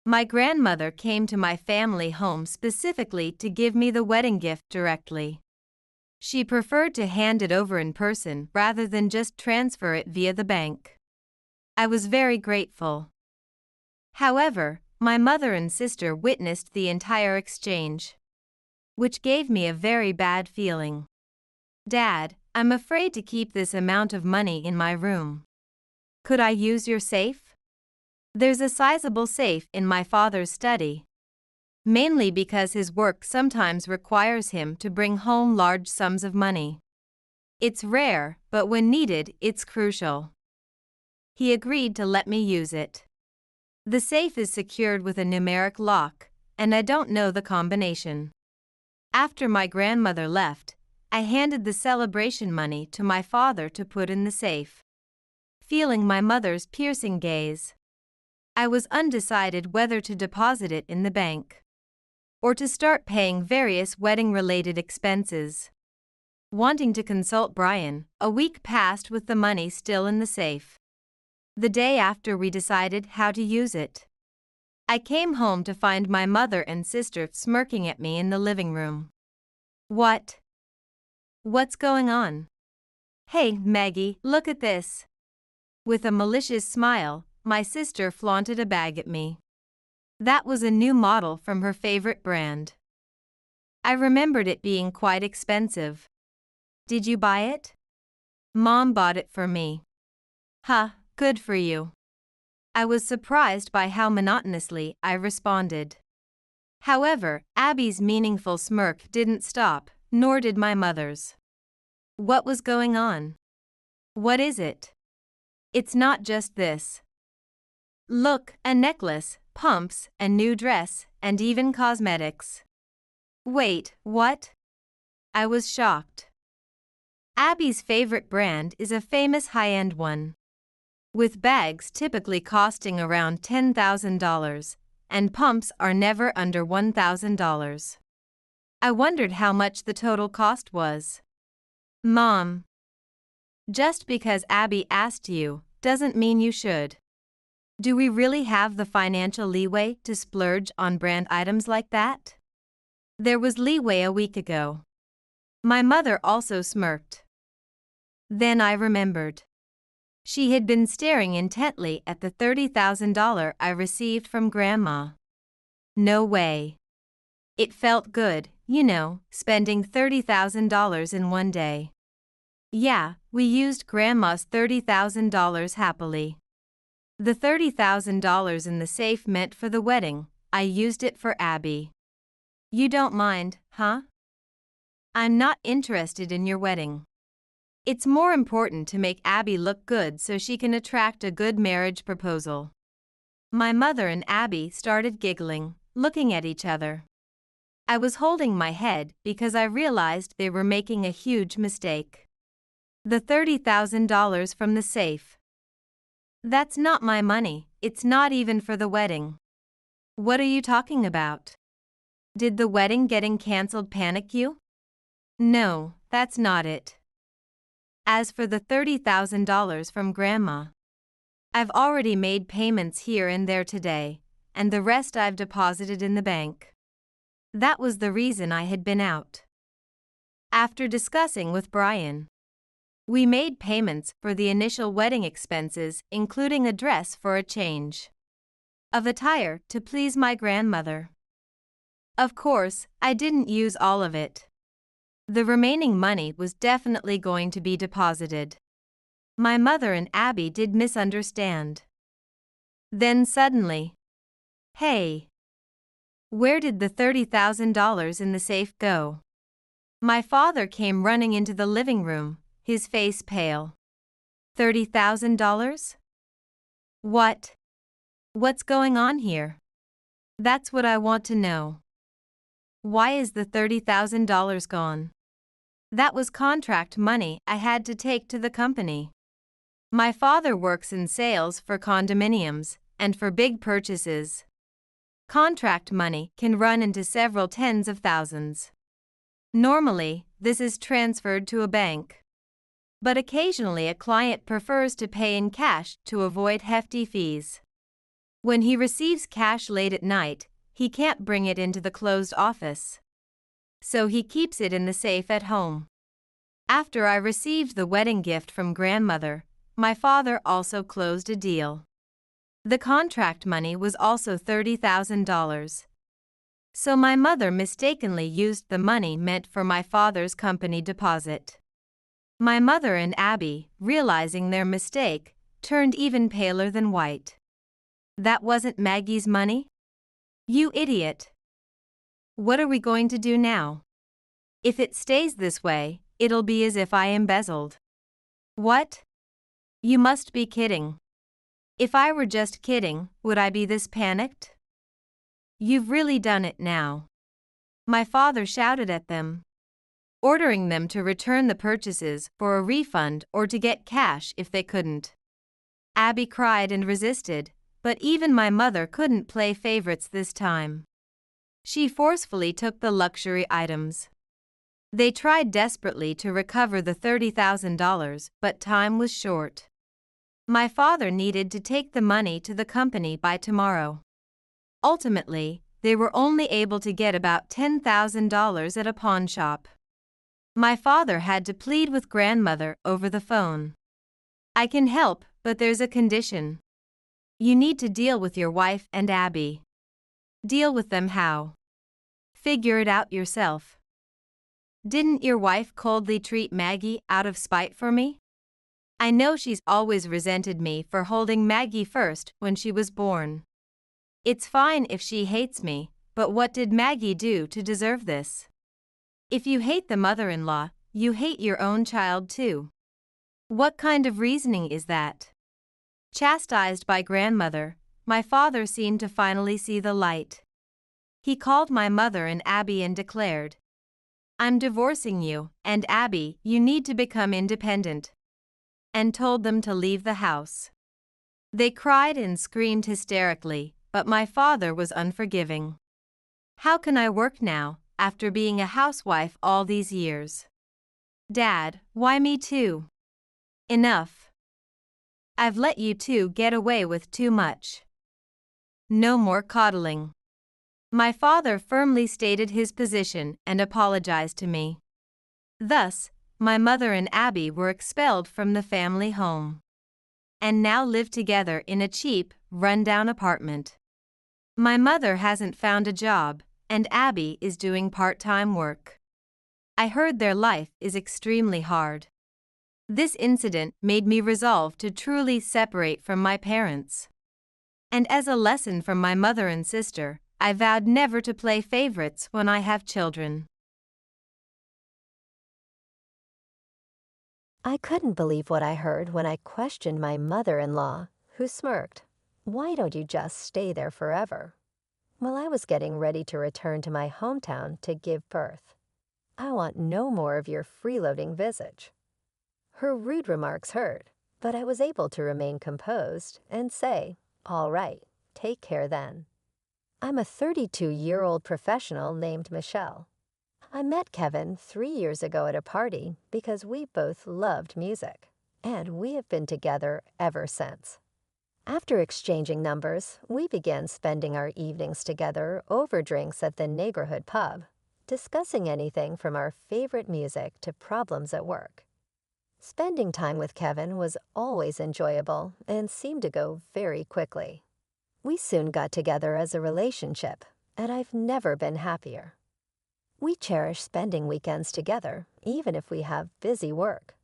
Speaker 1: My grandmother came to my family home specifically to give me the wedding gift directly. She preferred to hand it over in person rather than just transfer it via the bank. I was very grateful. However, my mother and sister witnessed the entire exchange, which gave me a very bad feeling. "Dad, I'm afraid to keep this amount of money in my room. Could I use your safe? There's a sizable safe in my father's study. Mainly because his work sometimes requires him to bring home large sums of money. It's rare, but when needed, it's crucial. He agreed to let me use it. The safe is secured with a numeric lock, and I don't know the combination. After my grandmother left, I handed the celebration money to my father to put in the safe. Feeling my mother's piercing gaze, I was undecided whether to deposit it in the bank or to start paying various wedding-related expenses. Wanting to consult Brian, a week passed with the money still in the safe. The day after we decided how to use it, I came home to find my mother and sister smirking at me in the living room. What's going on? Hey, Maggie, look at this. With a malicious smile, my sister flaunted a bag at me. That was a new model from her favorite brand. I remembered it being quite expensive. Did you buy it? Mom bought it for me. Huh, good for you. I was surprised by how monotonously I responded. However, Abby's meaningful smirk didn't stop, nor did my mother's. What was going on? What is it? It's not just this. Look, a necklace, pumps, a new dress, and even cosmetics. Wait, what? I was shocked. Abby's favorite brand is a famous high-end one, with bags typically costing around $10,000, and pumps are never under $1,000. I wondered how much the total cost was. Mom, just because Abby asked you doesn't mean you should. Do we really have the financial leeway to splurge on brand items like that? There was leeway a week ago. My mother also smirked. Then I remembered. She had been staring intently at the $30,000 I received from Grandma. No way. It felt good, spending $30,000 in one day. Yeah, we used Grandma's $30,000 happily. The $30,000 in the safe meant for the wedding, I used it for Abby. You don't mind, huh? I'm not interested in your wedding. It's more important to make Abby look good so she can attract a good marriage proposal. My mother and Abby started giggling, looking at each other. I was holding my head because I realized they were making a huge mistake. The $30,000 from the safe. That's not my money, it's not even for the wedding. What are you talking about? Did the wedding getting cancelled panic you? No, that's not it. As for the $30,000 from Grandma, I've already made payments here and there today, and the rest I've deposited in the bank. That was the reason I had been out. After discussing with Brian, we made payments for the initial wedding expenses, including a dress for a change of attire to please my grandmother. Of course, I didn't use all of it. The remaining money was definitely going to be deposited. My mother and Abby did misunderstand. Then suddenly, hey, where did the $30,000 in the safe go? My father came running into the living room, his face pale. $30,000? What's going on here? That's what I want to know. Why is the $30,000 gone? That was contract money I had to take to the company. My father works in sales for condominiums and for big purchases. Contract money can run into several tens of thousands. Normally, this is transferred to a bank. But occasionally a client prefers to pay in cash to avoid hefty fees. When he receives cash late at night, he can't bring it into the closed office. So he keeps it in the safe at home. After I received the wedding gift from Grandmother, my father also closed a deal. The contract money was also $30,000. So my mother mistakenly used the money meant for my father's company deposit. My mother and Abby, realizing their mistake, turned even paler than white. That wasn't Maggie's money? You idiot. What are we going to do now? If it stays this way, it'll be as if I embezzled. What? You must be kidding. If I were just kidding, would I be this panicked? You've really done it now. My father shouted at them, ordering them to return the purchases for a refund or to get cash if they couldn't. Abby cried and resisted, but even my mother couldn't play favorites this time. She forcefully took the luxury items. They tried desperately to recover the $30,000, but time was short. My father needed to take the money to the company by tomorrow. Ultimately, they were only able to get about $10,000 at a pawn shop. My father had to plead with grandmother over the phone. I can help, but there's a condition. You need to deal with your wife and Abby. Deal with them how? Figure it out yourself. Didn't your wife coldly treat Maggie out of spite for me? I know she's always resented me for holding Maggie first when she was born. It's fine if she hates me, but what did Maggie do to deserve this? If you hate the mother-in-law, you hate your own child too. What kind of reasoning is that? Chastised by grandmother, my father seemed to finally see the light. He called my mother and Abby and declared, "I'm divorcing you, and Abby, you need to become independent," and told them to leave the house. They cried and screamed hysterically, but my father was unforgiving. How can I work now, after being a housewife all these years? Dad, why me too? Enough. I've let you two get away with too much. No more coddling. My father firmly stated his position and apologized to me. Thus, my mother and Abby were expelled from the family home, and now live together in a cheap, run-down apartment. My mother hasn't found a job, and Abby is doing part-time work. I heard their life is extremely hard. This incident made me resolve to truly separate from my parents. And as a lesson from my mother and sister, I vowed never to play favorites when I have children.
Speaker 2: I couldn't believe what I heard when I questioned my mother-in-law, who smirked. "Why don't you just stay there forever?" While I was getting ready to return to my hometown to give birth. "I want no more of your freeloading visage." Her rude remarks hurt, but I was able to remain composed and say, "All right, take care then." I'm a 32-year-old professional named Michelle. I met Kevin 3 years ago at a party because we both loved music, and we have been together ever since. After exchanging numbers, we began spending our evenings together over drinks at the neighborhood pub, discussing anything from our favorite music to problems at work. Spending time with Kevin was always enjoyable and seemed to go very quickly. We soon got together as a relationship, and I've never been happier. We cherish spending weekends together, even if we have busy work.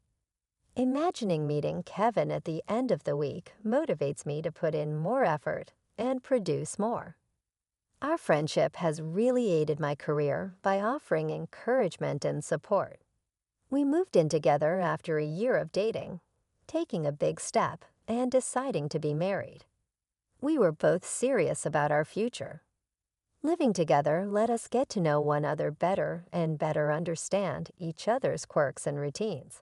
Speaker 2: Imagining meeting Kevin at the end of the week motivates me to put in more effort and produce more. Our friendship has really aided my career by offering encouragement and support. We moved in together after a year of dating, taking a big step and deciding to be married. We were both serious about our future. Living together let us get to know one another better and better understand each other's quirks and routines.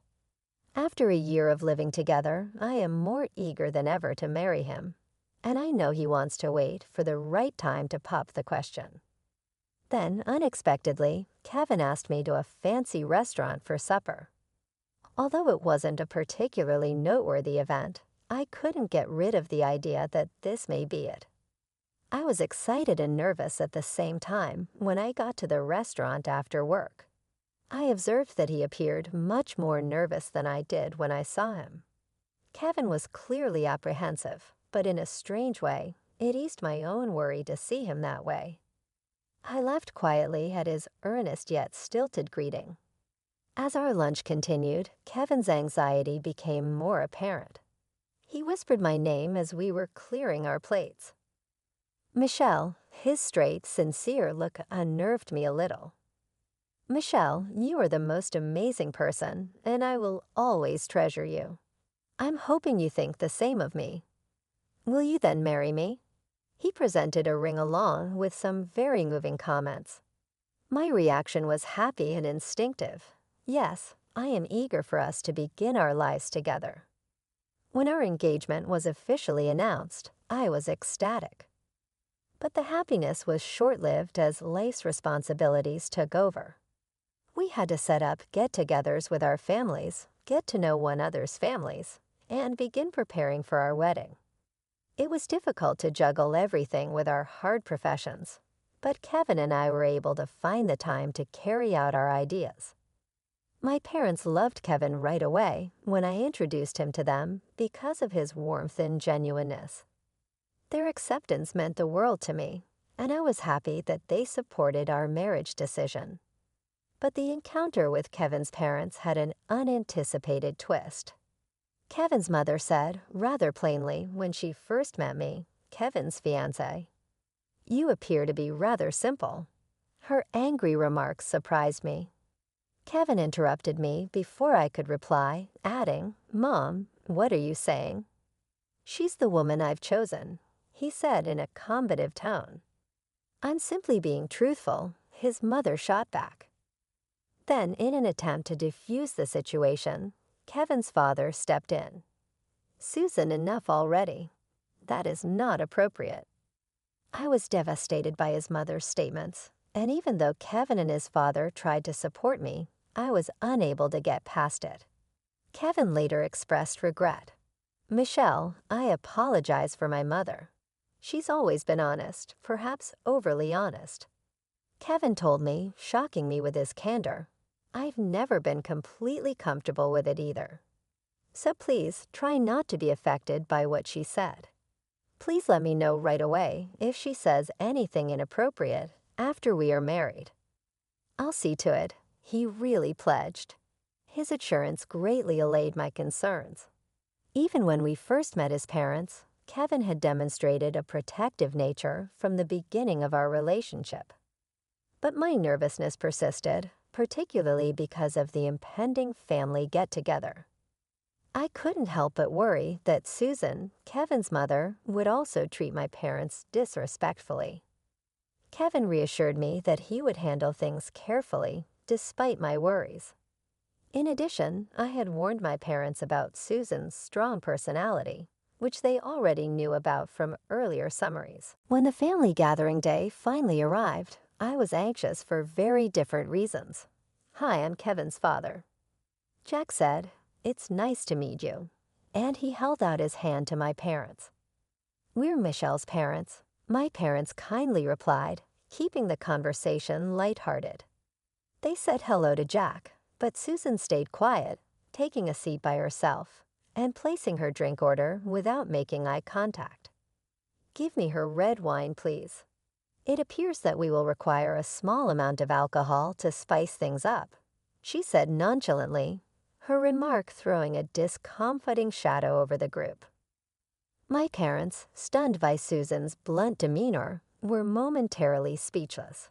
Speaker 2: After a year of living together, I am more eager than ever to marry him, and I know he wants to wait for the right time to pop the question. Then, unexpectedly, Kevin asked me to a fancy restaurant for supper. Although it wasn't a particularly noteworthy event, I couldn't get rid of the idea that this may be it. I was excited and nervous at the same time when I got to the restaurant after work. I observed that he appeared much more nervous than I did when I saw him. Kevin was clearly apprehensive, but in a strange way, it eased my own worry to see him that way. I laughed quietly at his earnest yet stilted greeting. As our lunch continued, Kevin's anxiety became more apparent. He whispered my name as we were clearing our plates. Michelle, his straight, sincere look unnerved me a little. Michelle, you are the most amazing person, and I will always treasure you. I'm hoping you think the same of me. Will you then marry me? He presented a ring along with some very moving comments. My reaction was happy and instinctive. Yes, I am eager for us to begin our lives together. When our engagement was officially announced, I was ecstatic. But the happiness was short-lived as life's responsibilities took over. We had to set up get-togethers with our families, get to know one another's families, and begin preparing for our wedding. It was difficult to juggle everything with our hard professions, but Kevin and I were able to find the time to carry out our ideas. My parents loved Kevin right away when I introduced him to them because of his warmth and genuineness. Their acceptance meant the world to me, and I was happy that they supported our marriage decision. But the encounter with Kevin's parents had an unanticipated twist. Kevin's mother said, rather plainly when she first met me, Kevin's fiancé, "You appear to be rather simple." Her angry remarks surprised me. Kevin interrupted me before I could reply, adding, "Mom, what are you saying?" "She's the woman I've chosen," he said in a combative tone. "I'm simply being truthful," his mother shot back. Then, in an attempt to defuse the situation, Kevin's father stepped in. "Susan, enough already. That is not appropriate." I was devastated by his mother's statements, and even though Kevin and his father tried to support me, I was unable to get past it. Kevin later expressed regret. "Michelle, I apologize for my mother. She's always been honest, perhaps overly honest." Kevin told me, shocking me with his candor, "I've never been completely comfortable with it either. So please try not to be affected by what she said. Please let me know right away if she says anything inappropriate after we are married." "I'll see to it," he really pledged. His assurance greatly allayed my concerns. Even when we first met his parents, Kevin had demonstrated a protective nature from the beginning of our relationship. But my nervousness persisted, particularly because of the impending family get-together. I couldn't help but worry that Susan, Kevin's mother, would also treat my parents disrespectfully. Kevin reassured me that he would handle things carefully, despite my worries. In addition, I had warned my parents about Susan's strong personality, which they already knew about from earlier summaries. When the family gathering day finally arrived, I was anxious for very different reasons. "Hi, I'm Kevin's father." Jack said, "It's nice to meet you," and he held out his hand to my parents. "We're Michelle's parents," my parents kindly replied, keeping the conversation lighthearted. They said hello to Jack, but Susan stayed quiet, taking a seat by herself and placing her drink order without making eye contact. "Give me her red wine, please. It appears that we will require a small amount of alcohol to spice things up," she said nonchalantly, her remark throwing a discomfiting shadow over the group. My parents, stunned by Susan's blunt demeanor, were momentarily speechless.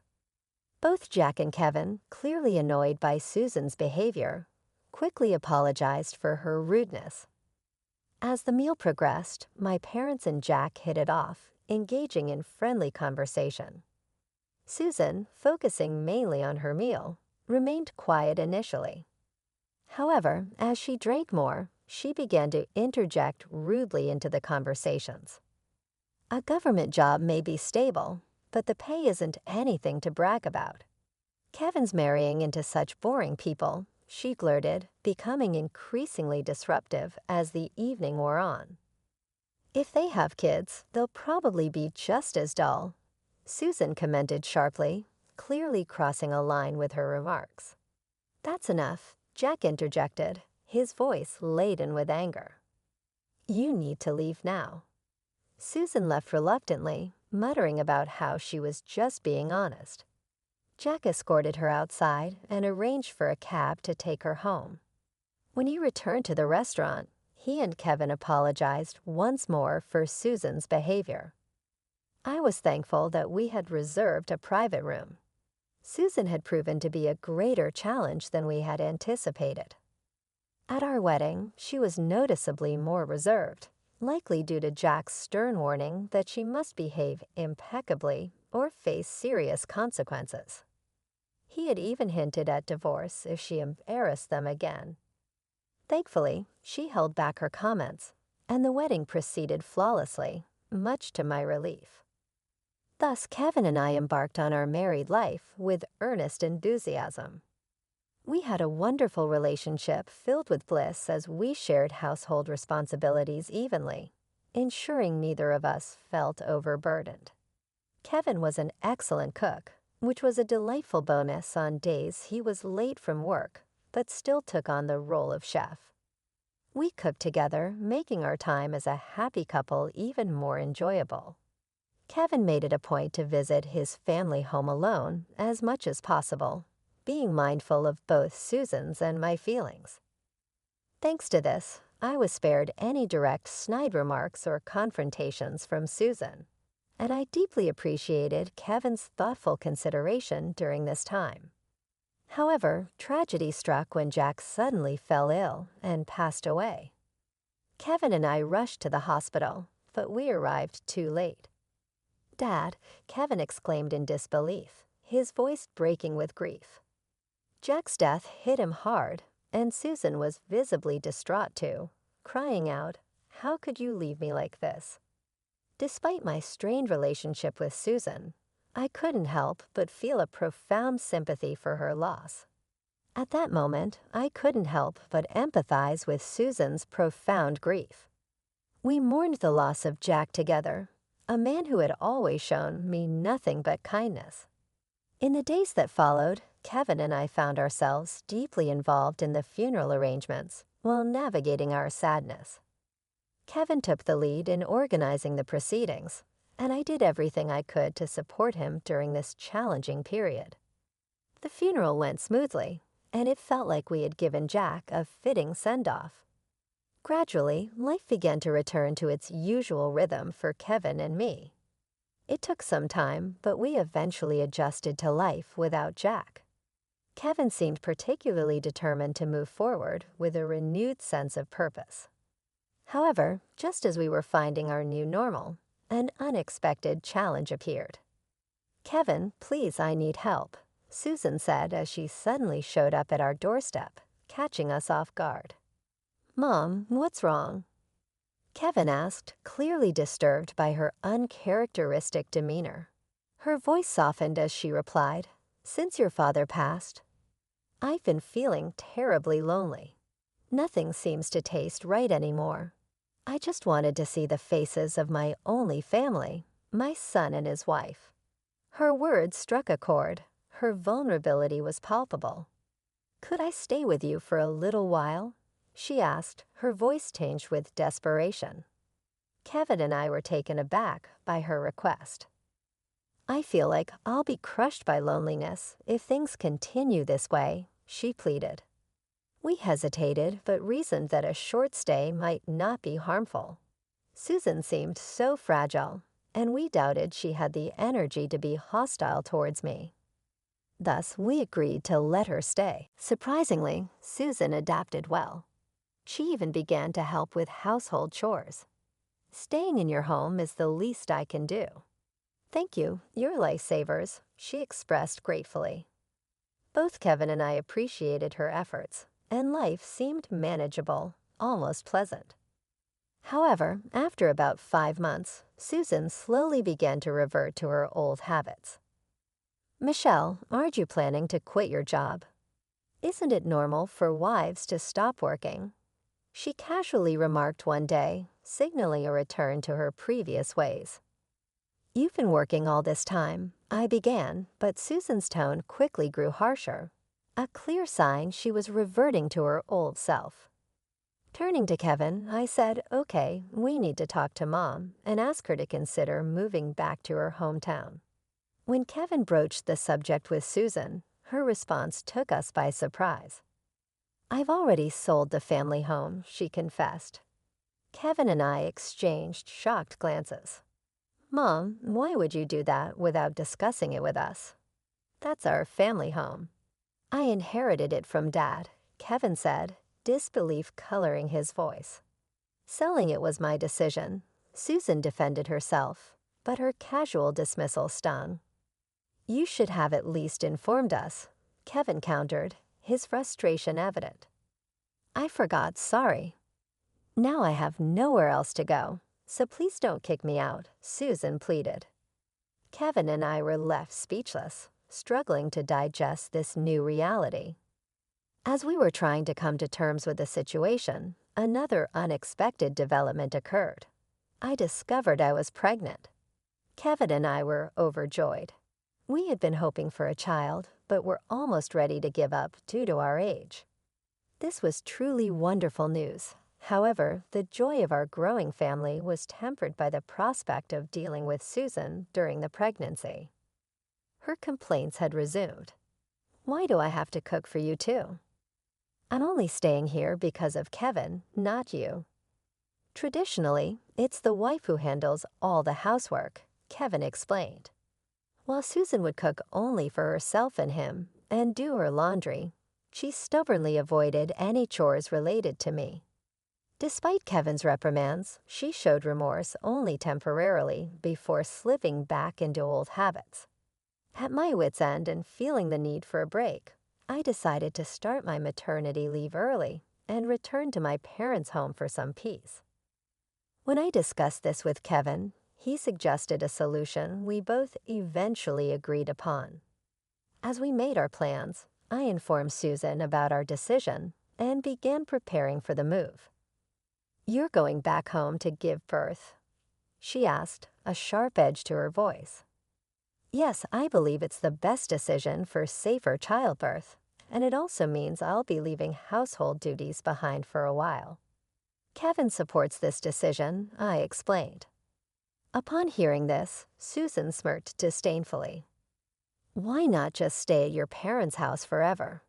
Speaker 2: Both Jack and Kevin, clearly annoyed by Susan's behavior, quickly apologized for her rudeness. As the meal progressed, my parents and Jack hit it off, engaging in friendly conversation. Susan, focusing mainly on her meal, remained quiet initially. However, as she drank more, she began to interject rudely into the conversations. "A government job may be stable, but the pay isn't anything to brag about. Kevin's marrying into such boring people," she blurted, becoming increasingly disruptive as the evening wore on. "If they have kids, they'll probably be just as dull," Susan commented sharply, clearly crossing a line with her remarks. "That's enough," Jack interjected, his voice laden with anger. "You need to leave now." Susan left reluctantly, muttering about how she was just being honest. Jack escorted her outside and arranged for a cab to take her home. When he returned to the restaurant, He and Kevin apologized once more for Susan's behavior. I was thankful that we had reserved a private room. Susan had proven to be a greater challenge than we had anticipated. At our wedding, she was noticeably more reserved, likely due to Jack's stern warning that she must behave impeccably or face serious consequences. He had even hinted at divorce if she embarrassed them again. Thankfully, she held back her comments, and the wedding proceeded flawlessly, much to my relief. Thus, Kevin and I embarked on our married life with earnest enthusiasm. We had a wonderful relationship filled with bliss as we shared household responsibilities evenly, ensuring neither of us felt overburdened. Kevin was an excellent cook, which was a delightful bonus on days he was late from work, but still took on the role of chef. We cooked together, making our time as a happy couple even more enjoyable. Kevin made it a point to visit his family home alone as much as possible, being mindful of both Susan's and my feelings. Thanks to this, I was spared any direct snide remarks or confrontations from Susan, and I deeply appreciated Kevin's thoughtful consideration during this time. However, tragedy struck when Jack suddenly fell ill and passed away. Kevin and I rushed to the hospital, but we arrived too late. "Dad," Kevin exclaimed in disbelief, his voice breaking with grief. Jack's death hit him hard, and Susan was visibly distraught too, crying out, "How could you leave me like this?" Despite my strained relationship with Susan, I couldn't help but feel a profound sympathy for her loss. At that moment, I couldn't help but empathize with Susan's profound grief. We mourned the loss of Jack together, a man who had always shown me nothing but kindness. In the days that followed, Kevin and I found ourselves deeply involved in the funeral arrangements while navigating our sadness. Kevin took the lead in organizing the proceedings, and I did everything I could to support him during this challenging period. The funeral went smoothly, and it felt like we had given Jack a fitting send-off. Gradually, life began to return to its usual rhythm for Kevin and me. It took some time, but we eventually adjusted to life without Jack. Kevin seemed particularly determined to move forward with a renewed sense of purpose. However, just as we were finding our new normal, an unexpected challenge appeared. "Kevin, please, I need help," Susan said as she suddenly showed up at our doorstep, catching us off guard. "Mom, what's wrong?" Kevin asked, clearly disturbed by her uncharacteristic demeanor. Her voice softened as she replied, "Since your father passed, I've been feeling terribly lonely. Nothing seems to taste right anymore. I just wanted to see the faces of my only family, my son and his wife." Her words struck a chord. Her vulnerability was palpable. "Could I stay with you for a little while?" she asked, her voice tinged with desperation. Kevin and I were taken aback by her request. "I feel like I'll be crushed by loneliness if things continue this way," she pleaded. We hesitated but reasoned that a short stay might not be harmful. Susan seemed so fragile, and we doubted she had the energy to be hostile towards me. Thus, we agreed to let her stay. Surprisingly, Susan adapted well. She even began to help with household chores. "Staying in your home is the least I can do." "Thank you, you're lifesavers," she expressed gratefully. Both Kevin and I appreciated her efforts, and life seemed manageable, almost pleasant. However, after about 5 months, Susan slowly began to revert to her old habits. "Michelle, aren't you planning to quit your job? Isn't it normal for wives to stop working?" she casually remarked one day, signaling a return to her previous ways. "You've been working all this time," I began, but Susan's tone quickly grew harsher, a clear sign she was reverting to her old self. Turning to Kevin, I said, "Okay, we need to talk to Mom and ask her to consider moving back to her hometown." When Kevin broached the subject with Susan, her response took us by surprise. "I've already sold the family home," she confessed, Kevin and I exchanged shocked glances. Mom, why would you do that without discussing it with us? That's our family home. I inherited it from Dad, Kevin said, disbelief coloring his voice. Selling it was my decision. Susan defended herself, but her casual dismissal stung. You should have at least informed us, Kevin countered, his frustration evident. I forgot, sorry. Now I have nowhere else to go, so please don't kick me out, Susan pleaded. Kevin and I were left speechless, struggling to digest this new reality. As we were trying to come to terms with the situation, another unexpected development occurred. I discovered I was pregnant. Kevin and I were overjoyed. We had been hoping for a child, but were almost ready to give up due to our age. This was truly wonderful news. However, the joy of our growing family was tempered by the prospect of dealing with Susan during the pregnancy. Her complaints had resumed. Why do I have to cook for you too? I'm only staying here because of Kevin, not you. Traditionally, it's the wife who handles all the housework, Kevin explained. While Susan would cook only for herself and him and do her laundry, she stubbornly avoided any chores related to me. Despite Kevin's reprimands, she showed remorse only temporarily before slipping back into old habits. At my wit's end and feeling the need for a break, I decided to start my maternity leave early and return to my parents' home for some peace. When I discussed this with Kevin, he suggested a solution we both eventually agreed upon. As we made our plans, I informed Susan about our decision and began preparing for the move. You're going back home to give birth? She asked, a sharp edge to her voice. Yes, I believe it's the best decision for safer childbirth, and it also means I'll be leaving household duties behind for a while. Kevin supports this decision, I explained. Upon hearing this, Susan smirked disdainfully. Why not just stay at your parents' house forever?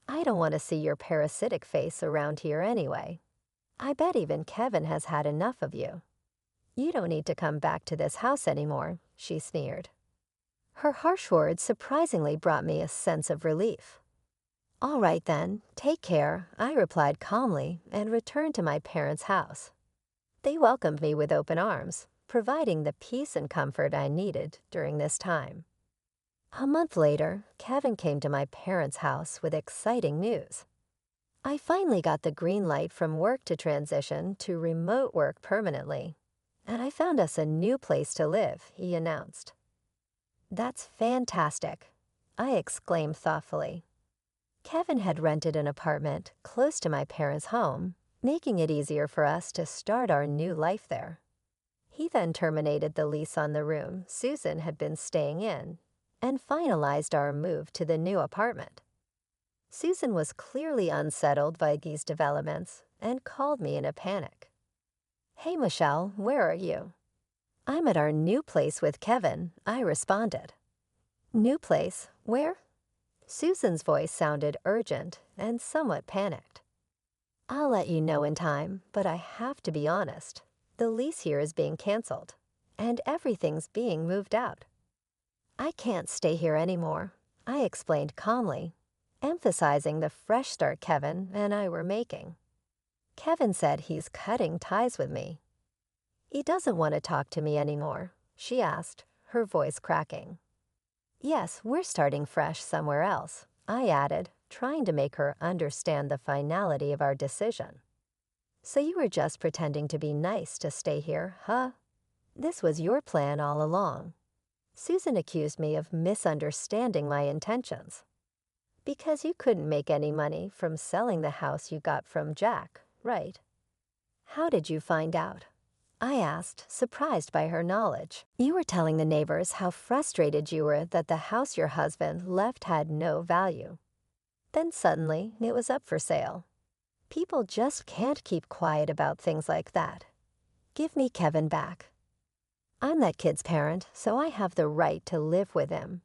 Speaker 2: I don't want to see your parasitic face around here anyway. I bet even Kevin has had enough of you. You don't need to come back to this house anymore, she sneered. Her harsh words surprisingly brought me a sense of relief. All right then, take care, I replied calmly and returned to my parents' house. They welcomed me with open arms, providing the peace and comfort I needed during this time. A month later, Kevin came to my parents' house with exciting news. I finally got the green light from work to transition to remote work permanently, and I found us a new place to live, he announced. That's fantastic, I exclaimed thoughtfully. Kevin had rented an apartment close to my parents' home, making it easier for us to start our new life there. He then terminated the lease on the room Susan had been staying in and finalized our move to the new apartment. Susan was clearly unsettled by these developments and called me in a panic. Hey, Michelle, where are you? I'm at our new place with Kevin, I responded. New place? Where? Susan's voice sounded urgent and somewhat panicked. I'll let you know in time, but I have to be honest. The lease here is being canceled, and everything's being moved out. I can't stay here anymore, I explained calmly, emphasizing the fresh start Kevin and I were making. Kevin said he's cutting ties with me. He doesn't want to talk to me anymore, she asked, her voice cracking. Yes, we're starting fresh somewhere else, I added, trying to make her understand the finality of our decision. So you were just pretending to be nice to stay here, huh? This was your plan all along. Susan accused me of misunderstanding my intentions. Because you couldn't make any money from selling the house you got from Jack, right? How did you find out? I asked, surprised by her knowledge. You were telling the neighbors how frustrated you were that the house your husband left had no value. Then suddenly, it was up for sale. People just can't keep quiet about things like that. Give me Kevin back. I'm that kid's parent, so I have the right to live with him.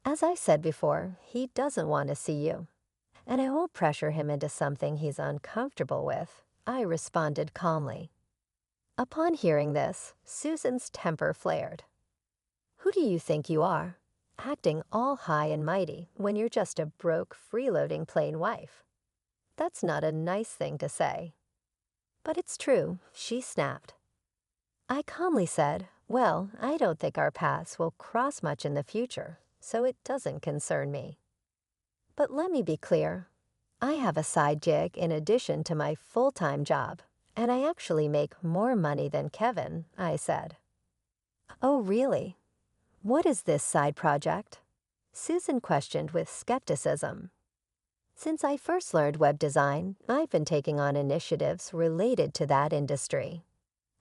Speaker 2: As I said before, he doesn't want to see you, and I won't pressure him into something he's uncomfortable with, I responded calmly. Upon hearing this, Susan's temper flared. Who do you think you are, acting all high and mighty when you're just a broke, freeloading plain wife? That's not a nice thing to say. But it's true, she snapped. I calmly said, well, I don't think our paths will cross much in the future, so it doesn't concern me. But let me be clear. I have a side gig in addition to my full-time job, and I actually make more money than Kevin, I said. Oh, really? What is this side project? Susan questioned with skepticism. Since I first learned web design, I've been taking on initiatives related to that industry.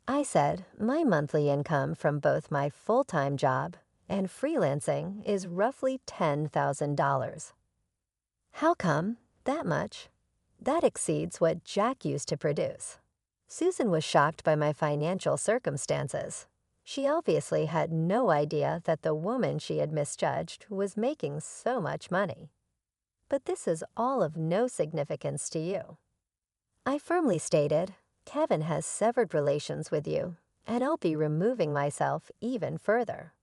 Speaker 2: I said my monthly income from both my full-time job and freelancing is roughly $10,000. How come? That much? That exceeds what Jack used to produce. Susan was shocked by my financial circumstances. She obviously had no idea that the woman she had misjudged was making so much money. But this is all of no significance to you. I firmly stated, Kevin has severed relations with you, and I'll be removing myself even further.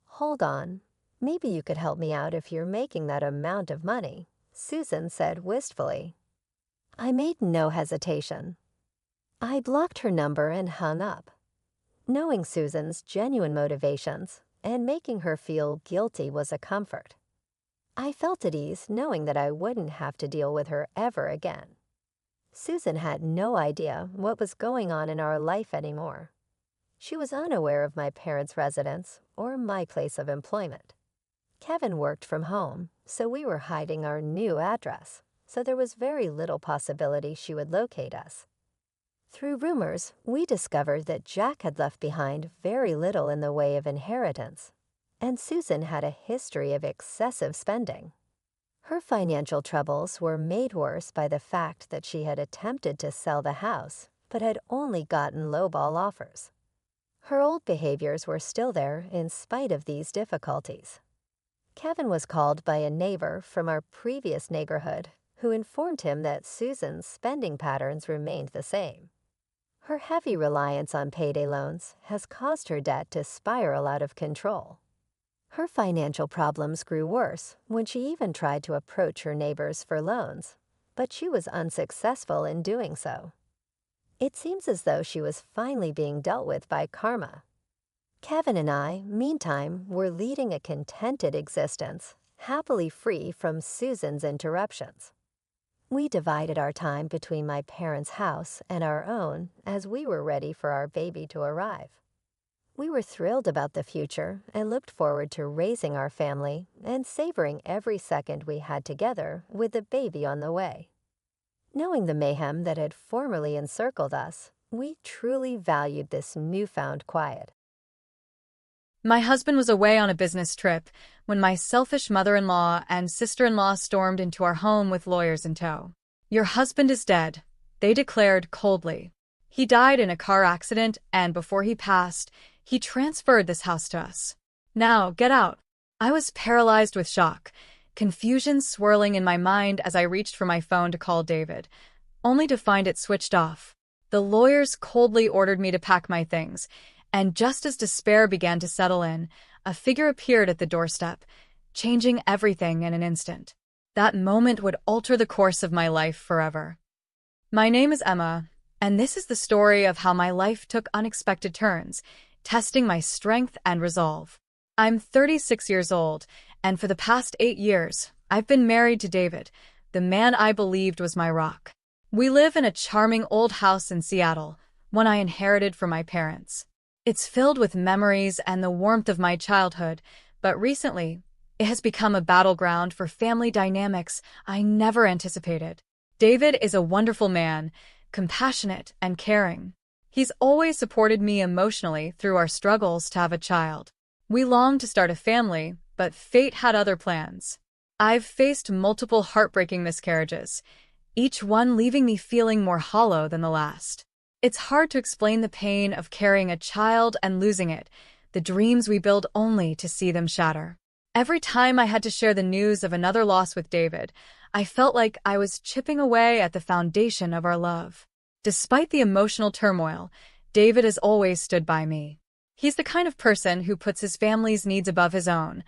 Speaker 2: Hold on. Maybe you could help me out if you're making that amount of money, Susan said wistfully. I made no hesitation. I blocked her number and hung up. Knowing Susan's genuine motivations and making her feel guilty was a comfort. I felt at ease knowing that I wouldn't have to deal with her ever again. Susan had no idea what was going on in our life anymore. She was unaware of my parents' residence or my place of employment. Kevin worked from home, so we were hiding our new address, so there was very little possibility she would locate us. Through rumors, we discovered that Jack had left behind very little in the way of inheritance, and Susan had a history of excessive spending. Her financial troubles were made worse by the fact that she had attempted to sell the house, but had only gotten lowball offers. Her old behaviors were still there in spite of these difficulties. Kevin was called by a neighbor from our previous neighborhood who informed him that Susan's spending patterns remained the same. Her heavy reliance on payday loans has caused her debt to spiral out of control. Her financial problems grew worse when she even tried to approach her neighbors for loans, but she was unsuccessful in doing so. It seems as though she was finally being dealt with by karma. Kevin and I, meantime, were leading a contented existence, happily free from Susan's interruptions. We divided our time between my parents' house and our own as we were ready for our baby to arrive. We were thrilled about the future and looked forward to raising our family and savoring every second we had together with the baby on the way. Knowing the mayhem that had formerly encircled us, we truly valued this newfound quiet.
Speaker 3: My husband was away on a business trip when my selfish mother-in-law and sister-in-law stormed into our home with lawyers in tow. "Your husband is dead," they declared coldly. "He died in a car accident, and before he passed, he transferred this house to us. Now, get out." I was paralyzed with shock, confusion swirling in my mind as I reached for my phone to call David, only to find it switched off. The lawyers coldly ordered me to pack my things, and just as despair began to settle in, a figure appeared at the doorstep, changing everything in an instant. That moment would alter the course of my life forever. My name is Emma, and this is the story of how my life took unexpected turns, testing my strength and resolve. I'm 36 years old, and for the past 8 years, I've been married to David, the man I believed was my rock. We live in a charming old house in Seattle, one I inherited from my parents. It's filled with memories and the warmth of my childhood, but recently, it has become a battleground for family dynamics I never anticipated. David is a wonderful man, compassionate and caring. He's always supported me emotionally through our struggles to have a child. We longed to start a family, but fate had other plans. I've faced multiple heartbreaking miscarriages, each one leaving me feeling more hollow than the last. It's hard to explain the pain of carrying a child and losing it, the dreams we build only to see them shatter. Every time I had to share the news of another loss with David, I felt like I was chipping away at the foundation of our love. Despite the emotional turmoil, David has always stood by me. He's the kind of person who puts his family's needs above his own,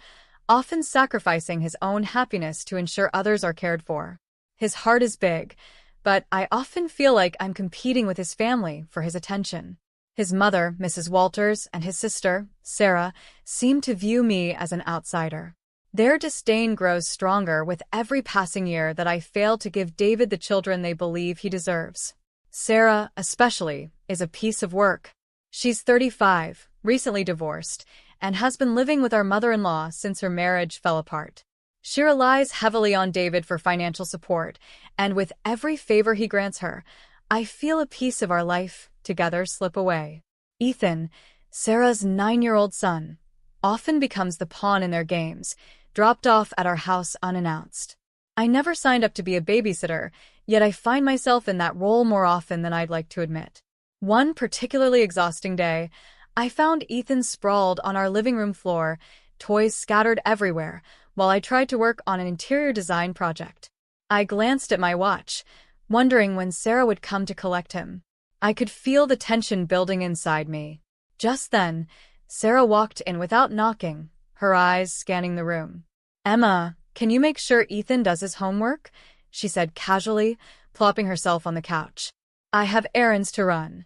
Speaker 3: often sacrificing his own happiness to ensure others are cared for. His heart is big, but I often feel like I'm competing with his family for his attention. His mother, Mrs. Walters, and his sister, Sarah, seem to view me as an outsider. Their disdain grows stronger with every passing year that I fail to give David the children they believe he deserves. Sarah, especially, is a piece of work. She's 35, recently divorced, and has been living with our mother-in-law since her marriage fell apart. She relies heavily on David for financial support, and with every favor he grants her, I feel a piece of our life together slip away. Ethan, Sarah's 9-year-old son, often becomes the pawn in their games, dropped off at our house unannounced. I never signed up to be a babysitter, yet I find myself in that role more often than I'd like to admit. One particularly exhausting day, I found Ethan sprawled on our living room floor, toys scattered everywhere, while I tried to work on an interior design project. I glanced at my watch, wondering when Sarah would come to collect him. I could feel the tension building inside me. Just then, Sarah walked in without knocking, her eyes scanning the room. "Emma, can you make sure Ethan does his homework?" she said casually, plopping herself on the couch. "I have errands to run."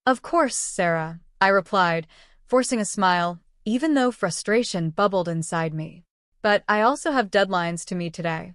Speaker 3: "Of course, Sarah," I replied, forcing a smile, even though frustration bubbled inside me. "But I also have deadlines to meet today."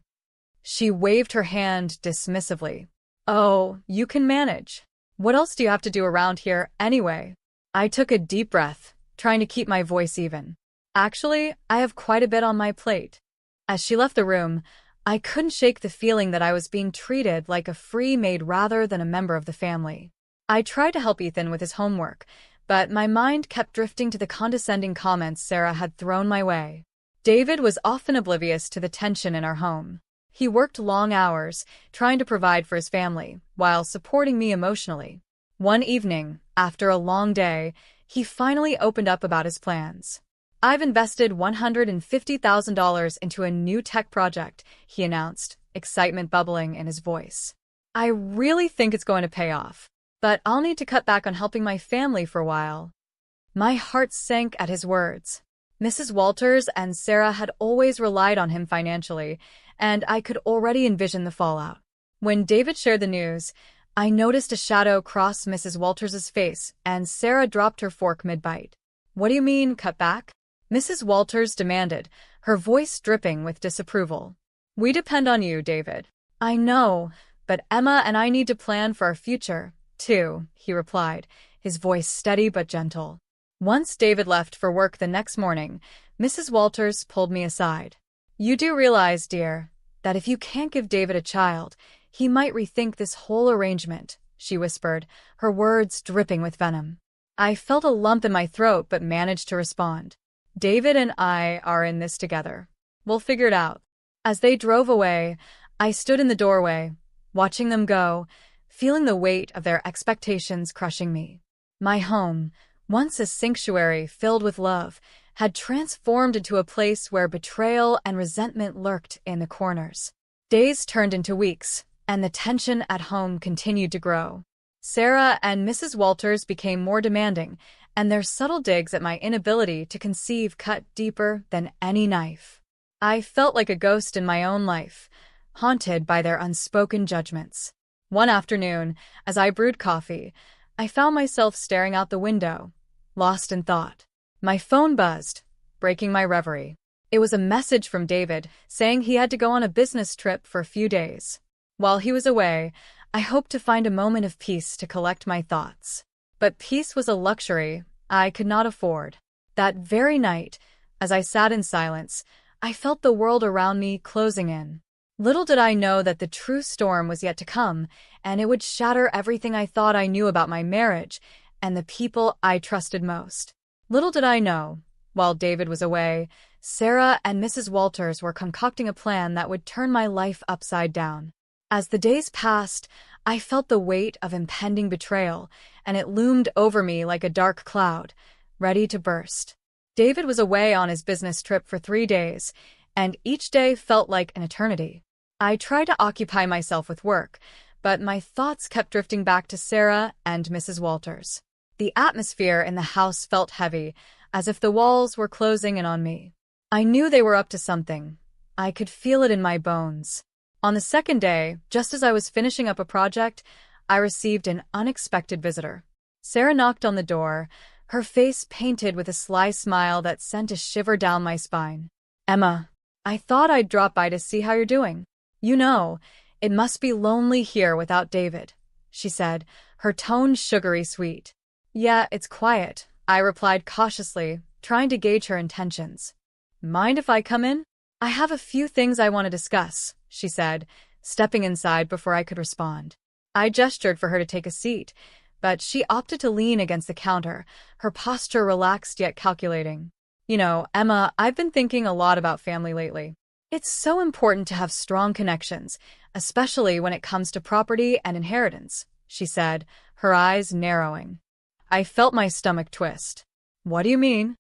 Speaker 3: She waved her hand dismissively. "Oh, you can manage. What else do you have to do around here, anyway?" I took a deep breath, trying to keep my voice even. "Actually, I have quite a bit on my plate." As she left the room, I couldn't shake the feeling that I was being treated like a free maid rather than a member of the family. I tried to help Ethan with his homework, but my mind kept drifting to the condescending comments Sarah had thrown my way. David was often oblivious to the tension in our home. He worked long hours, trying to provide for his family, while supporting me emotionally. One evening, after a long day, he finally opened up about his plans. "I've invested $150,000 into a new tech project," he announced, excitement bubbling in his voice. "I really think it's going to pay off, but I'll need to cut back on helping my family for a while." My heart sank at his words. Mrs. Walters and Sarah had always relied on him financially, and I could already envision the fallout. When David shared the news, I noticed a shadow cross Mrs. Walters' face, and Sarah dropped her fork mid-bite. "What do you mean, cut back?" Mrs. Walters demanded, her voice dripping with disapproval. "We depend on you, David." "I know, but Emma and I need to plan for our future, too," he replied, his voice steady but gentle. Once David left for work the next morning, Mrs. Walters pulled me aside. "You do realize, dear, that if you can't give David a child, he might rethink this whole arrangement," she whispered, her words dripping with venom. I felt a lump in my throat but managed to respond. "David and I are in this together. We'll figure it out." As they drove away, I stood in the doorway, watching them go, feeling the weight of their expectations crushing me. My home, once a sanctuary filled with love, had transformed into a place where betrayal and resentment lurked in the corners. Days turned into weeks, and the tension at home continued to grow. Sarah and Mrs. Walters became more demanding, and their subtle digs at my inability to conceive cut deeper than any knife. I felt like a ghost in my own life, haunted by their unspoken judgments. One afternoon, as I brewed coffee, I found myself staring out the window, lost in thought. My phone buzzed, breaking my reverie. It was a message from David saying he had to go on a business trip for a few days. While he was away, I hoped to find a moment of peace to collect my thoughts. But peace was a luxury I could not afford. That very night, as I sat in silence, I felt the world around me closing in. Little did I know that the true storm was yet to come, and it would shatter everything I thought I knew about my marriage and the people I trusted most. Little did I know, while David was away, Sarah and Mrs. Walters were concocting a plan that would turn my life upside down. As the days passed, I felt the weight of impending betrayal, and it loomed over me like a dark cloud, ready to burst. David was away on his business trip for 3 days, and each day felt like an eternity. I tried to occupy myself with work, but my thoughts kept drifting back to Sarah and Mrs. Walters. The atmosphere in the house felt heavy, as if the walls were closing in on me. I knew they were up to something. I could feel it in my bones. On the second day, just as I was finishing up a project, I received an unexpected visitor. Sarah knocked on the door, her face painted with a sly smile that sent a shiver down my spine. "Emma, I thought I'd drop by to see how you're doing. You know, it must be lonely here without David," she said, her tone sugary sweet. "Yeah, it's quiet," I replied cautiously, trying to gauge her intentions. "Mind if I come in? I have a few things I want to discuss," she said, stepping inside before I could respond. I gestured for her to take a seat, but she opted to lean against the counter, her posture relaxed yet calculating. "You know, Emma, I've been thinking a lot about family lately. It's so important to have strong connections, especially when it comes to property and inheritance," she said, her eyes narrowing. I felt my stomach twist. "What do you mean?"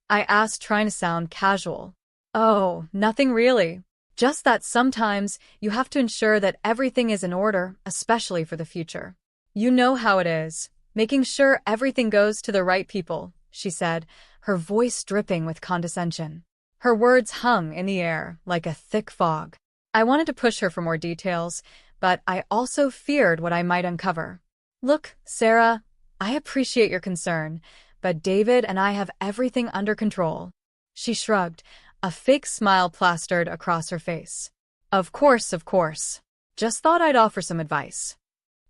Speaker 3: I asked, trying to sound casual. "Oh, nothing really. Just that sometimes you have to ensure that everything is in order, especially for the future. You know how it is, making sure everything goes to the right people," she said, her voice dripping with condescension. Her words hung in the air like a thick fog. I wanted to push her for more details, but I also feared what I might uncover. "Look, Sarah, I appreciate your concern, but David and I have everything under control." She shrugged, a fake smile plastered across her face. Of course. Just thought I'd offer some advice."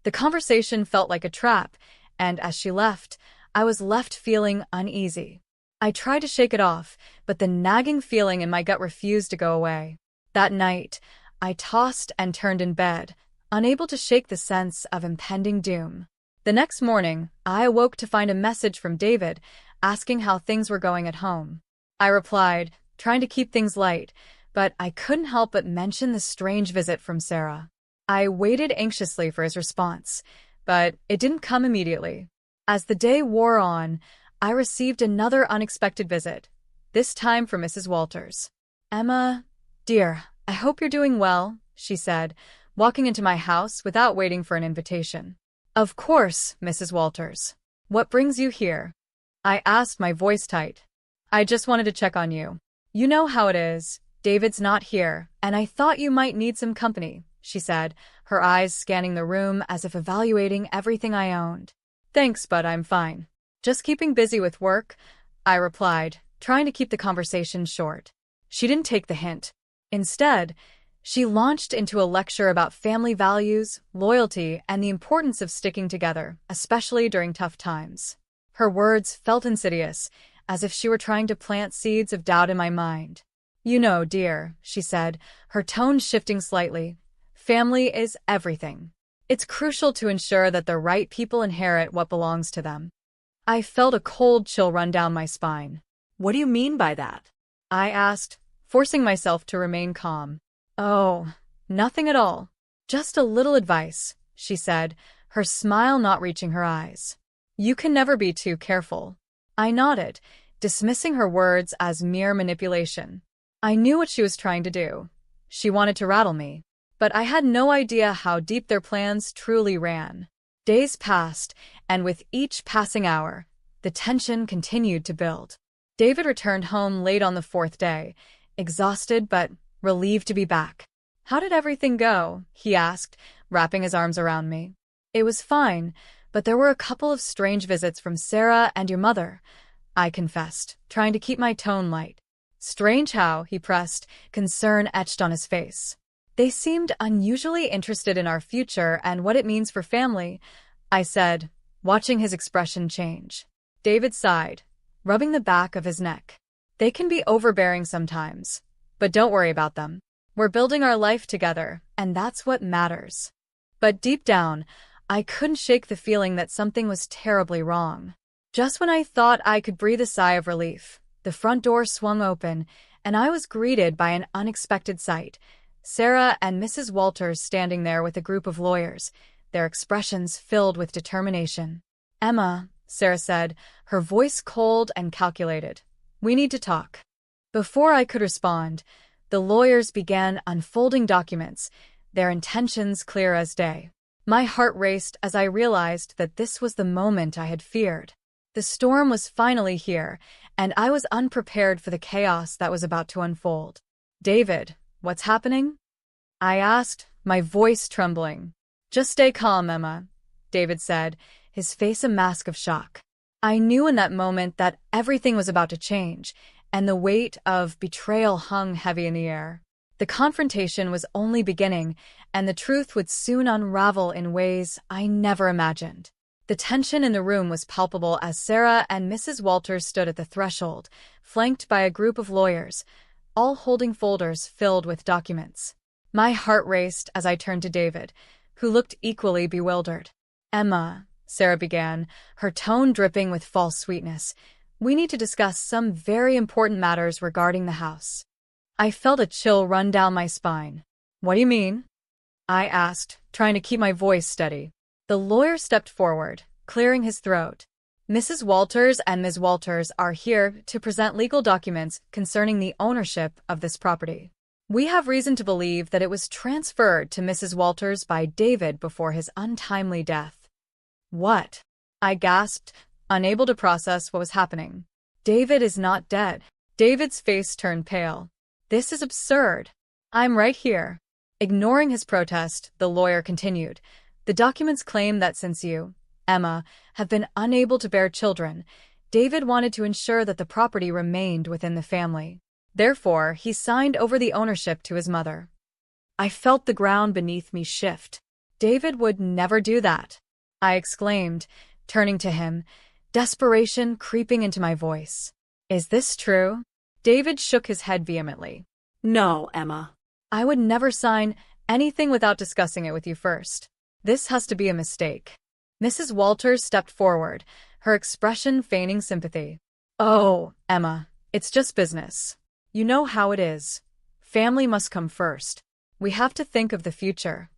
Speaker 3: The conversation felt like a trap, and as she left, I was left feeling uneasy. I tried to shake it off, but the nagging feeling in my gut refused to go away. That night, I tossed and turned in bed, unable to shake the sense of impending doom. The next morning, I awoke to find a message from David asking how things were going at home. I replied, trying to keep things light, but I couldn't help but mention the strange visit from Sarah. I waited anxiously for his response, but it didn't come immediately. As the day wore on, I received another unexpected visit, this time from Mrs. Walters. "Emma, dear, I hope you're doing well," she said, walking into my house without waiting for an invitation. "Of course, Mrs. Walters. What brings you here?" I asked, my voice tight. "I just wanted to check on you. You know how it is. David's not here, and I thought you might need some company," she said, her eyes scanning the room as if evaluating everything I owned. "Thanks, but I'm fine. Just keeping busy with work," I replied, trying to keep the conversation short. She didn't take the hint. Instead, she launched into a lecture about family values, loyalty, and the importance of sticking together, especially during tough times. Her words felt insidious, as if she were trying to plant seeds of doubt in my mind. "You know, dear," she said, her tone shifting slightly, "family is everything. It's crucial to ensure that the right people inherit what belongs to them." I felt a cold chill run down my spine. "What do you mean by that?" I asked, forcing myself to remain calm. "Oh, nothing at all. Just a little advice," she said, her smile not reaching her eyes. "You can never be too careful." I nodded, dismissing her words as mere manipulation. I knew what she was trying to do. She wanted to rattle me, but I had no idea how deep their plans truly ran. Days passed, and with each passing hour, the tension continued to build. David returned home late on the fourth day, exhausted but relieved to be back. "How did everything go?" he asked, wrapping his arms around me. "It was fine, but there were a couple of strange visits from Sarah and your mother," I confessed, trying to keep my tone light. "Strange how?" he pressed, concern etched on his face. "They seemed unusually interested in our future and what it means for family," I said, watching his expression change. David sighed, rubbing the back of his neck. "They can be overbearing sometimes, but don't worry about them. We're building our life together, and that's what matters." But deep down, I couldn't shake the feeling that something was terribly wrong. Just when I thought I could breathe a sigh of relief, the front door swung open, and I was greeted by an unexpected sight. Sarah and Mrs. Walters standing there with a group of lawyers, their expressions filled with determination. "Emma," Sarah said, her voice cold and calculated, "we need to talk." Before I could respond, the lawyers began unfolding documents, their intentions clear as day. My heart raced as I realized that this was the moment I had feared. The storm was finally here, and I was unprepared for the chaos that was about to unfold. "David, what's happening?" I asked, my voice trembling. "Just stay calm, Emma," David said, his face a mask of shock. I knew in that moment that everything was about to change, and the weight of betrayal hung heavy in the air. The confrontation was only beginning, and the truth would soon unravel in ways I never imagined. The tension in the room was palpable as Sarah and Mrs. Walters stood at the threshold, flanked by a group of lawyers, all holding folders filled with documents. My heart raced as I turned to David, who looked equally bewildered. "Emma," Sarah began, her tone dripping with false sweetness, "we need to discuss some very important matters regarding the house." I felt a chill run down my spine. "What do you mean?" I asked, trying to keep my voice steady. The lawyer stepped forward, clearing his throat. "Mrs. Walters and Ms. Walters are here to present legal documents concerning the ownership of this property. We have reason to believe that it was transferred to Mrs. Walters by David before his untimely death." "What?" I gasped, unable to process what was happening. "David is not dead." David's face turned pale. "This is absurd. I'm right here." Ignoring his protest, the lawyer continued. "The documents claim that since you, Emma, have been unable to bear children, David wanted to ensure that the property remained within the family. Therefore, he signed over the ownership to his mother." I felt the ground beneath me shift. "David would never do that," I exclaimed, turning to him, desperation creeping into my voice. "Is this true?" David shook his head vehemently.
Speaker 4: "No, Emma."
Speaker 3: "I would never sign anything without discussing it with you first. This has to be a mistake." Mrs. Walters stepped forward, her expression feigning sympathy. "Oh, Emma, it's just business. You know how it is. Family must come first. We have to think of the future."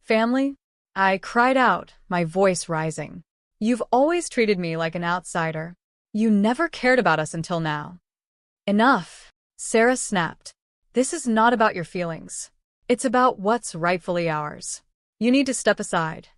Speaker 3: "Family?" I cried out, my voice rising. "You've always treated me like an outsider. You never cared about us until now." "Enough," Sarah snapped. "This is not about your feelings. It's about what's rightfully ours. You need to step aside."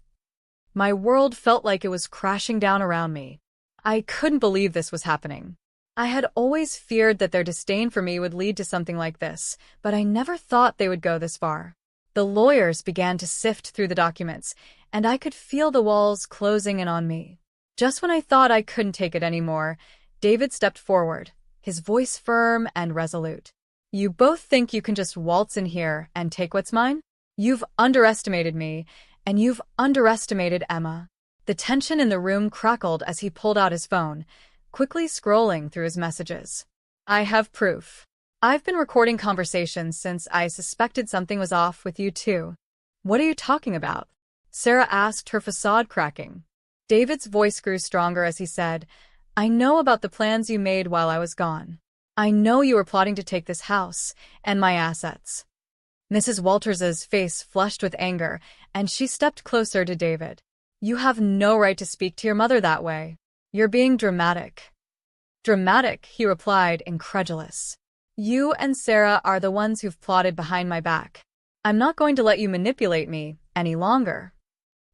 Speaker 3: My world felt like it was crashing down around me. I couldn't believe this was happening. I had always feared that their disdain for me would lead to something like this, but I never thought they would go this far. The lawyers began to sift through the documents, and I could feel the walls closing in on me. Just when I thought I couldn't take it anymore, David stepped forward, his voice firm and resolute. "You both think you can just waltz in here and take what's mine? You've underestimated me, and you've underestimated Emma." The tension in the room crackled as he pulled out his phone, quickly scrolling through his messages. "I have proof. I've been recording conversations since I suspected something was off with you two." "What are you talking about?" Sarah asked, her facade cracking. David's voice grew stronger as he said, "I know about the plans you made while I was gone. I know you were plotting to take this house and my assets." Mrs. Walters's face flushed with anger, and she stepped closer to David. "You have no right to speak to your mother that way. You're being dramatic." "Dramatic," he replied, incredulous. "You and Sarah are the ones who've plotted behind my back. I'm not going to let you manipulate me any longer."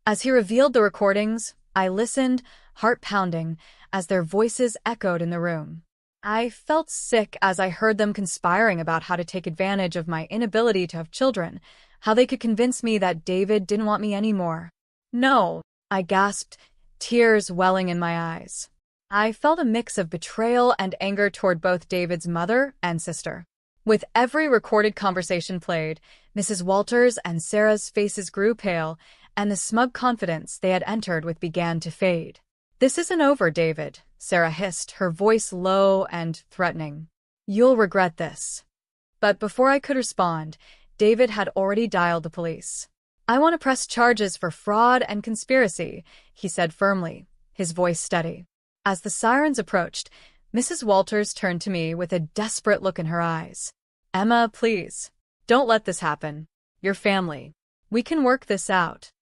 Speaker 3: As he revealed the recordings, I listened, heart pounding, as their voices echoed in the room. I felt sick as I heard them conspiring about how to take advantage of my inability to have children, how they could convince me that David didn't want me anymore. "No," I gasped, tears welling in my eyes. I felt a mix of betrayal and anger toward both David's mother and sister. With every recorded conversation played, Mrs. Walters and Sarah's faces grew pale, and the smug confidence they had entered with began to fade. "This isn't over, David," Sarah hissed, her voice low and threatening. "You'll regret this." But before I could respond, David had already dialed the police. "I want to press charges for fraud and conspiracy," he said firmly, his voice steady. As the sirens approached, Mrs. Walters turned to me with a desperate look in her eyes. "Emma, please, don't let this happen. Your family. We can work this out."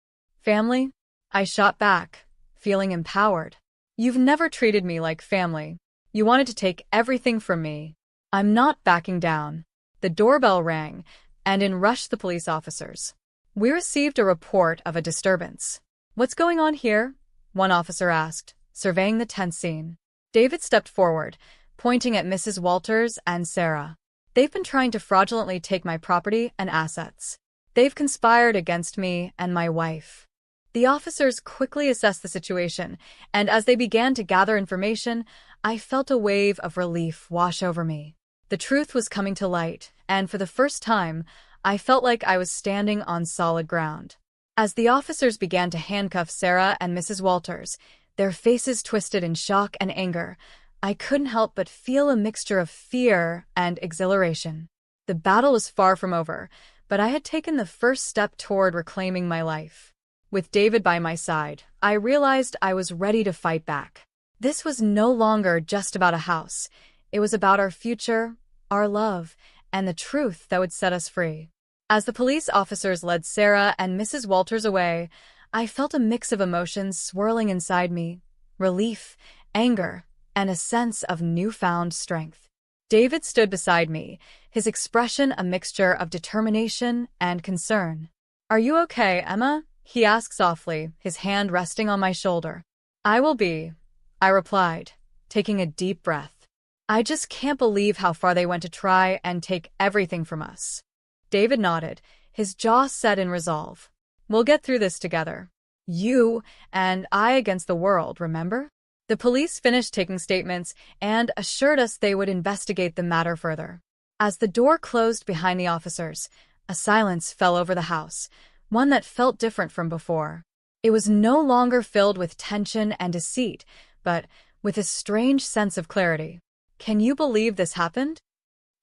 Speaker 3: "Family?" I shot back, feeling empowered. "You've never treated me like family. You wanted to take everything from me. I'm not backing down." The doorbell rang, and in rushed the police officers. We received a report of a disturbance. What's going on here? One officer asked, surveying the tense scene. David stepped forward, pointing at Mrs. Walters and Sarah. They've been trying to fraudulently take my property and assets. They've conspired against me and my wife. The officers quickly assessed the situation, and as they began to gather information, I felt a wave of relief wash over me. The truth was coming to light, and for the first time, I felt like I was standing on solid ground. As the officers began to handcuff Sarah and Mrs. Walters, their faces twisted in shock and anger, I couldn't help but feel a mixture of fear and exhilaration. The battle was far from over, but I had taken the first step toward reclaiming my life. With David by my side, I realized I was ready to fight back. This was no longer just about a house. It was about our future, our love, and the truth that would set us free. As the police officers led Sarah and Mrs. Walters away, I felt a mix of emotions swirling inside me: relief, anger, and a sense of newfound strength. David stood beside me, his expression a mixture of determination and concern. "Are you okay, Emma?" he asked softly, his hand resting on my shoulder. "I will be," I replied, taking a deep breath. "I just can't believe how far they went to try and take everything from us." David nodded, his jaw set in resolve. "We'll get through this together. You and I against the world, remember?" The police finished taking statements and assured us they would investigate the matter further. As the door closed behind the officers, a silence fell over the house, one that felt different from before. It was no longer filled with tension and deceit, but with a strange sense of clarity. "Can you believe this happened?"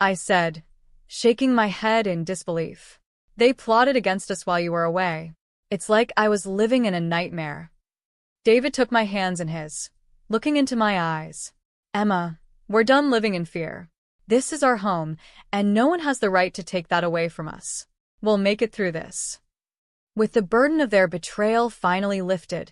Speaker 3: I said, shaking my head in disbelief. "They plotted against us while you were away. It's like I was living in a nightmare." David took my hands in his, looking into my eyes. "Emma, we're done living in fear. This is our home, and no one has the right to take that away from us. We'll make it through this." With the burden of their betrayal finally lifted,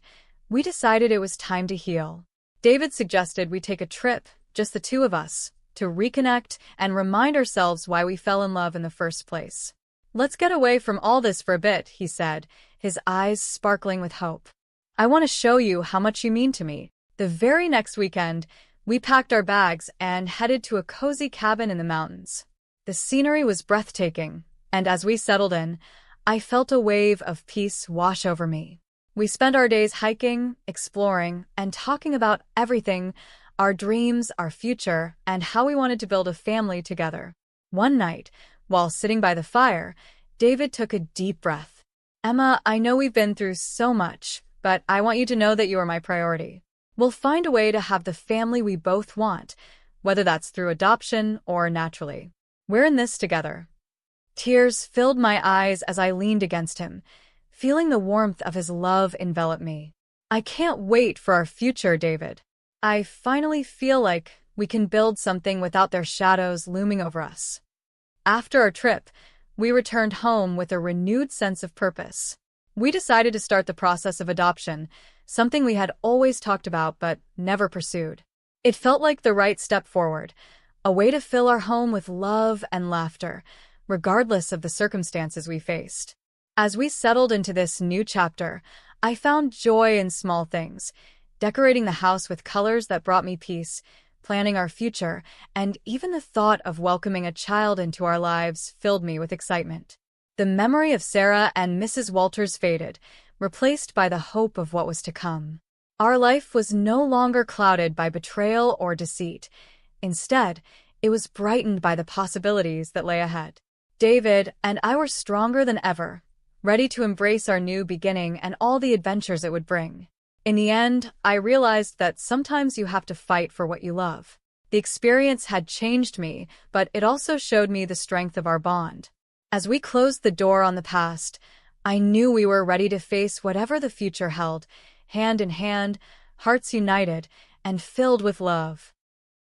Speaker 3: we decided it was time to heal. David suggested we take a trip, just the two of us, to reconnect and remind ourselves why we fell in love in the first place. "Let's get away from all this for a bit," he said, his eyes sparkling with hope. "I want to show you how much you mean to me." The very next weekend, we packed our bags and headed to a cozy cabin in the mountains. The scenery was breathtaking, and as we settled in, I felt a wave of peace wash over me. We spent our days hiking, exploring, and talking about everything: our dreams, our future, and how we wanted to build a family together. One night, while sitting by the fire, David took a deep breath. "Emma, I know we've been through so much, but I want you to know that you are my priority. We'll find a way to have the family we both want, whether that's through adoption or naturally. We're in this together." Tears filled my eyes as I leaned against him, feeling the warmth of his love envelop me. "I can't wait for our future, David. I finally feel like we can build something without their shadows looming over us." After our trip, we returned home with a renewed sense of purpose. We decided to start the process of adoption, something we had always talked about but never pursued. It felt like the right step forward, a way to fill our home with love and laughter, regardless of the circumstances we faced. As we settled into this new chapter, I found joy in small things: decorating the house with colors that brought me peace, planning our future, and even the thought of welcoming a child into our lives filled me with excitement. The memory of Sarah and Mrs. Walters faded, replaced by the hope of what was to come. Our life was no longer clouded by betrayal or deceit. Instead, it was brightened by the possibilities that lay ahead. David and I were stronger than ever, ready to embrace our new beginning and all the adventures it would bring. In the end, I realized that sometimes you have to fight for what you love. The experience had changed me, but it also showed me the strength of our bond. As we closed the door on the past, I knew we were ready to face whatever the future held, hand in hand, hearts united, and filled with love.